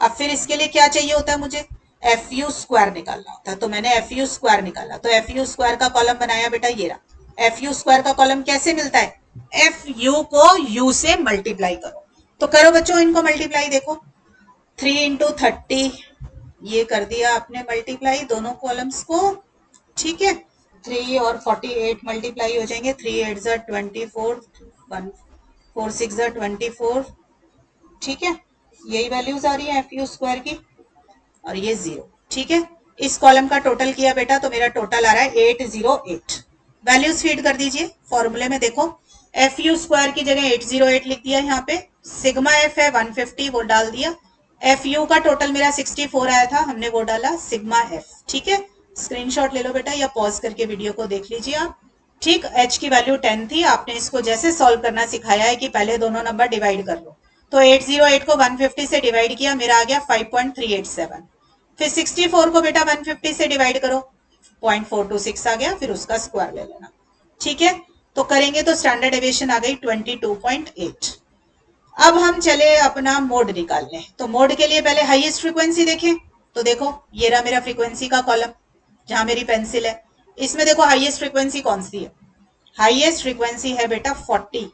अब फिर इसके लिए क्या चाहिए होता है मुझे, एफ यू स्क्वायर निकालना होता है, तो मैंने एफ यू स्क्वायर निकाला। तो एफ यू स्क्वायर का कॉलम बनाया बेटा ये रहा। एफ यू स्क्वायर का कॉलम कैसे मिलता है, एफ यू को यू से मल्टीप्लाई करो, तो करो बच्चों इनको मल्टीप्लाई, देखो 3 इंटू 30, ये कर दिया आपने मल्टीप्लाई दोनों कॉलम्स को, ठीक है। 3 और 48 मल्टीप्लाई हो जाएंगे, 3 8 ज़ा 24, 1 4 6 ज़ा 24, ठीक है। यही वैल्यूज आ रही है एफ यू स्क्वायर की, और ये 0, ठीक है। इस कॉलम का टोटल किया बेटा तो मेरा टोटल आ रहा है 808। वैल्यूज फीड कर दीजिए फॉर्मूले में, देखो एफ यू स्क्वायर की जगह 808 लिख दिया यहाँ पे, सिग्मा एफ है 150 वो डाल दिया, एफ यू का टोटल मेरा 64 आया था हमने वो डाला, सिग्मा एफ, ठीक है। स्क्रीनशॉट ले लो बेटा या पॉज करके वीडियो को देख लीजिए आप, ठीक। एच की वैल्यू 10 थी, आपने इसको जैसे सॉल्व करना सिखाया है कि पहले दोनों नंबर डिवाइड कर लो, तो 808 को 150 से डिवाइड किया, मेरा आ गया 5.387। फिर 64 को बेटा 150 से डिवाइड करो, 0.426 आ गया, फिर उसका स्क्वायर ले लेना, ठीक है। तो करेंगे तो स्टैंडर्ड डेविएशन आ गई 22.8। अब हम चले अपना मोड निकालने, तो मोड के लिए पहले हाईएस्ट फ्रीक्वेंसी देखें, तो देखो ये रहा मेरा फ्रीक्वेंसी का कॉलम जहां मेरी पेंसिल है। इसमें देखो हाईएस्ट फ्रीक्वेंसी कौन सी है? हाईएस्ट फ्रीक्वेंसी है बेटा 40,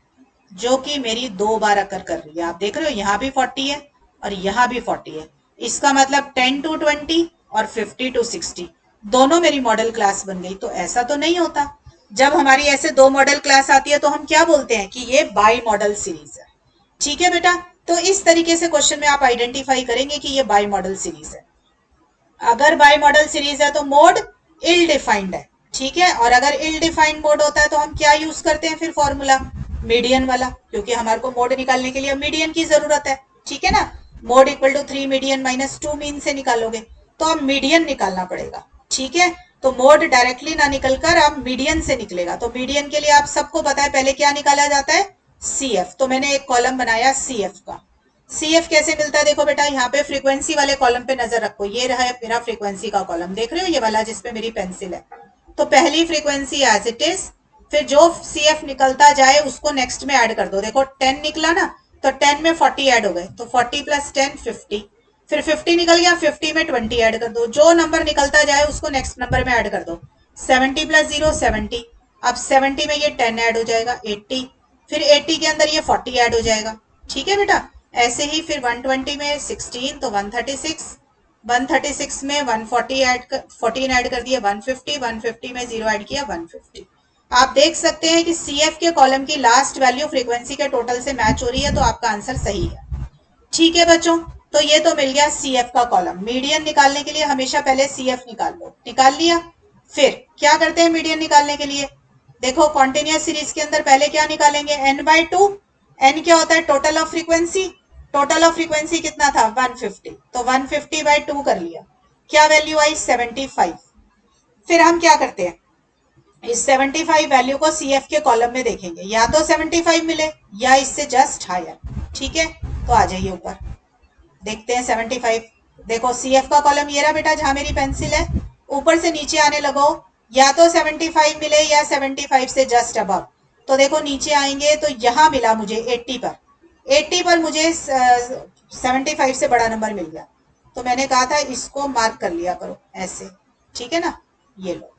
जो कि मेरी 2 बार अकर कर रही है। आप देख रहे हो यहाँ भी 40 है और यहाँ भी 40 है। इसका मतलब 10 to 20 और 50 to 60 दोनों मेरी मॉडल क्लास बन गई। तो ऐसा तो नहीं होता। जब हमारी ऐसे 2 मॉडल क्लास आती है तो हम क्या बोलते हैं कि ये बाई मॉडल सीरीज है। ठीक है बेटा, तो इस तरीके से क्वेश्चन में आप आइडेंटिफाई करेंगे कि ये बाई मॉडल सीरीज है। अगर बाई मॉडल सीरीज है तो मोड इल डिफाइंड है। ठीक है, और अगर इल डिफाइंड मोड होता है तो हम क्या यूज करते हैं फिर फॉर्मूला? मीडियन वाला, क्योंकि हमारे को मोड निकालने के लिए मीडियन की जरूरत है। ठीक है ना, mode equal to 3 median minus 2 mean से निकालोगे तो अब मीडियन निकालना पड़ेगा। ठीक है, तो मोड डायरेक्टली ना निकलकर अब मीडियन से निकलेगा। तो मीडियन के लिए आप सबको पता है पहले क्या निकाला जाता है? CF। तो मैंने एक कॉलम बनाया CF का। CF कैसे मिलता है? देखो बेटा, यहाँ पे फ्रीक्वेंसी वाले कॉलम पे नजर रखो। ये रहा है मेरा फ्रीक्वेंसी का कॉलम, देख रहे हो ये वाला जिसपे मेरी पेंसिल है। तो पहली फ्रीक्वेंसी एज इट इज, फिर जो CF निकलता जाए उसको नेक्स्ट में ऐड कर दो। देखो 10 निकला ना, तो 10 में 40 ऐड हो गए, तो 40 प्लस 10 50। फिर 50 निकल गया, 50 में 20 ऐड कर दो। जो नंबर निकलता जाए उसको नेक्स्ट नंबर में ऐड कर दो। 70 प्लस 0 70। अब 70 में ये 10 ऐड हो जाएगा 80। फिर 80 के अंदर ये 40 ऐड हो जाएगा। ठीक है बेटा, ऐसे ही फिर 120 में 16 तो 136, 136 में 140 14 ऐड कर दिया 150, 150 में 0 ऐड किया 150। आप देख सकते हैं कि CF के कॉलम की लास्ट वैल्यू फ्रीक्वेंसी के टोटल से मैच हो रही है, तो आपका आंसर सही है। ठीक है बच्चों, तो ये तो मिल गया CF का कॉलम। मीडियन निकालने के लिए हमेशा पहले CF निकाल लो। निकाल लिया, फिर क्या करते हैं मीडियन निकालने के लिए? देखो कॉन्टिन्यूस सीरीज के अंदर पहले क्या निकालेंगे? n/2। n क्या होता है? Total of frequency. Total of frequency कितना था? 150। तो 150/2 कर लिया। क्या वैल्यू आई? 75। फिर हम क्या करते हैं, इस 75 वैल्यू को CF के कॉलम में देखेंगे, या तो 75 मिले या इससे जस्ट हायर। ठीक है, तो आ जाइए ऊपर, देखते हैं 75। देखो CF का कॉलम ये रहा बेटा जहां मेरी पेंसिल है। ऊपर से नीचे आने लगो, या तो 75 मिले या 75 से जस्ट अबव। तो देखो नीचे आएंगे तो यहां मिला मुझे 80 पर। 80 पर मुझे 75 से बड़ा नंबर मिल गया। तो मैंने कहा था इसको मार्क कर लिया करो ऐसे। ठीक है ना, ये लो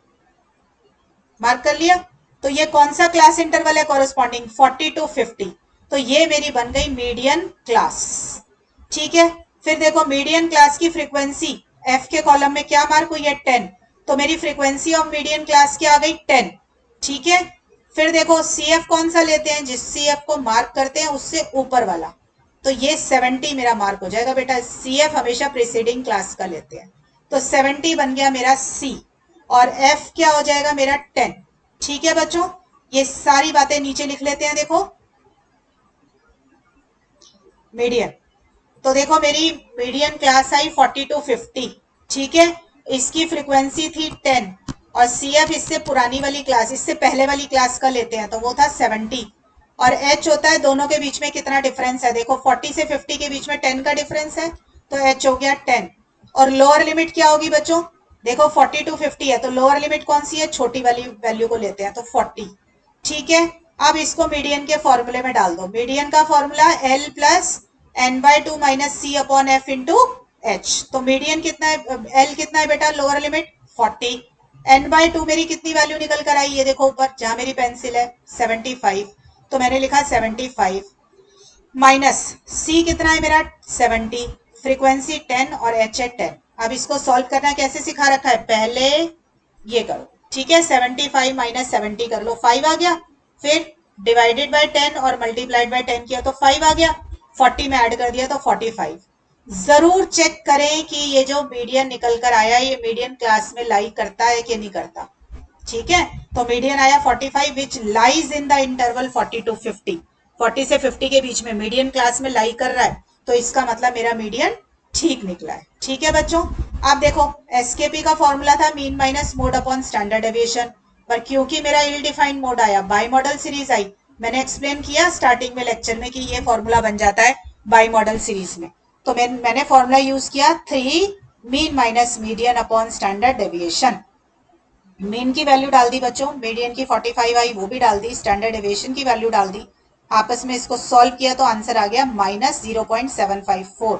मार्क कर लिया। तो ये कौन सा क्लास इंटरवल है? Corresponding 40 to 50। तो ये मेरी बन गई मीडियन क्लास। ठीक है, फिर देखो मीडियन क्लास की फ्रीक्वेंसी F के कॉलम में क्या मार्क हुई है? 10। तो मेरी फ्रीक्वेंसी ऑफ मीडियन क्लास की आ गई 10। ठीक है, फिर देखो CF कौन सा लेते हैं? जिस CF को मार्क करते हैं उससे ऊपर वाला। तो ये 70 मेरा मार्क हो जाएगा बेटा। CF हमेशा प्रीसीडिंग क्लास का लेते हैं। तो 70 बन गया मेरा C, और F क्या हो जाएगा मेरा? 10। ठीक है बच्चों, ये सारी बातें नीचे लिख लेते हैं। देखो मीडियन, तो देखो मेरी मीडियन क्लास आई 40 to 50। ठीक है, इसकी फ्रीक्वेंसी थी 10, और CF इससे पुरानी वाली क्लास, इससे पहले वाली क्लास का लेते हैं, तो वो था 70। और H होता है दोनों के बीच में कितना डिफरेंस है? देखो 40 से 50 के बीच में 10 का डिफरेंस है, तो H हो गया 10। और लोअर लिमिट क्या होगी बच्चों? देखो 40 to 50 है, तो लोअर लिमिट कौन सी है? छोटी वाली वैल्यू को लेते हैं, तो 40। ठीक है, अब इसको मीडियन के फॉर्मूले में डाल दो। मीडियन का formula L plus n/2 minus C upon F into H। तो मीडियन कितना है? L कितना है बेटा? Lower limit 40। n/2 मेरी कितनी वैल्यू निकल कर आई? ये देखो ऊपर जहां मेरी पेंसिल है 75। तो मैंने लिखा 75 माइनस C कितना है मेरा? 70। फ्रीक्वेंसी 10 और H है 10। अब इसको सॉल्व करना कैसे सिखा रखा है? पहले ये करो। ठीक है, 75 माइनस 70 कर लो, 5 आ गया। फिर डिवाइडेड बाय 10 और मल्टीप्लाइड बाय 10 किया तो 5 आ गया। 40 में ऐड कर दिया तो 45। जरूर चेक करें कि ये जो मीडियन निकल कर आया ये मीडियन क्लास में लाई करता है कि नहीं करता। ठीक है, तो मीडियन आया 45 which lies in the interval 40 to 50। 40 से 50 के बीच में मीडियन क्लास में लाई कर रहा है, तो इसका मतलब मेरा मीडियन ठीक निकला है। ठीक है बच्चों, आप देखो एसकेपी का फॉर्मूला था mean minus mode upon standard deviation, पर क्योंकि मेरा इल डिफाइंड मोड आया, बाई मॉडल सीरीज आई, मैंने एक्सप्लेन किया स्टार्टिंग में लेक्चर में कि ये फॉर्मूला बन जाता है बाई मॉडल सीरीज में। तो मैंने फॉर्मूला यूज किया 3 mean minus median upon standard deviation. Mean की वैल्यू डाल दी बच्चों, मीडियन की 45 आई वो भी डाल दी, स्टैंडर्ड डेविएशन की वैल्यू डाल दी। आपस में इसको सॉल्व किया तो आंसर आ गया -0.754।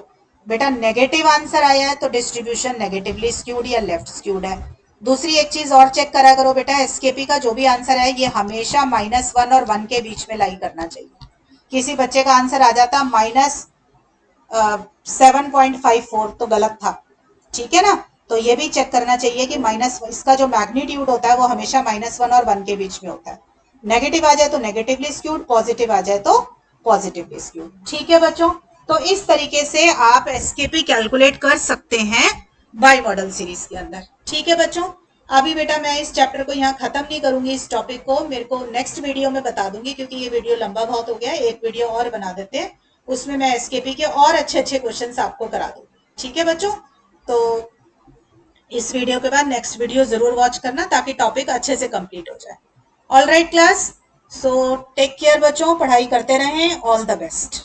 बेटा नेगेटिव आंसर आया है तो डिस्ट्रीब्यूशन नेगेटिवली स्क्यूड या लेफ्ट स्क्यूड है। दूसरी एक चीज और चेक करा करो बेटा, एसकेपी का जो भी आंसर है ये हमेशा -1 और 1 के बीच में लाई करना चाहिए। किसी बच्चे का आंसर आ जाता -7.54 तो गलत था, ठीक है ना। तो ये भी चेक करना चाहिए कि माइनस इसका जो मैग्नीट्यूड होता है वो हमेशा -1 और 1 के बीच में होता है। नेगेटिव आ जाए तो नेगेटिवली स्क्यूड, पॉजिटिव आ जाए तो पॉजिटिवली स्क्यूड। ठीक है बच्चों, तो इस तरीके से आप एसकेपी कैलकुलेट कर सकते हैं बाई मॉडल सीरीज के अंदर। ठीक है बच्चों, अभी बेटा मैं इस चैप्टर को यहाँ खत्म नहीं करूंगी, इस टॉपिक को मेरे को नेक्स्ट वीडियो में बता दूंगी, क्योंकि ये वीडियो लंबा बहुत हो गया है। एक वीडियो और बना देते हैं, उसमें मैं एसकेपी के और अच्छे अच्छे क्वेश्चंस आपको करा दूंगी। ठीक है बच्चों, तो इस वीडियो के बाद नेक्स्ट वीडियो जरूर वॉच करना ताकि टॉपिक अच्छे से कंप्लीट हो जाए। All right class, so take care बच्चों, पढ़ाई करते रहें, ऑल द बेस्ट।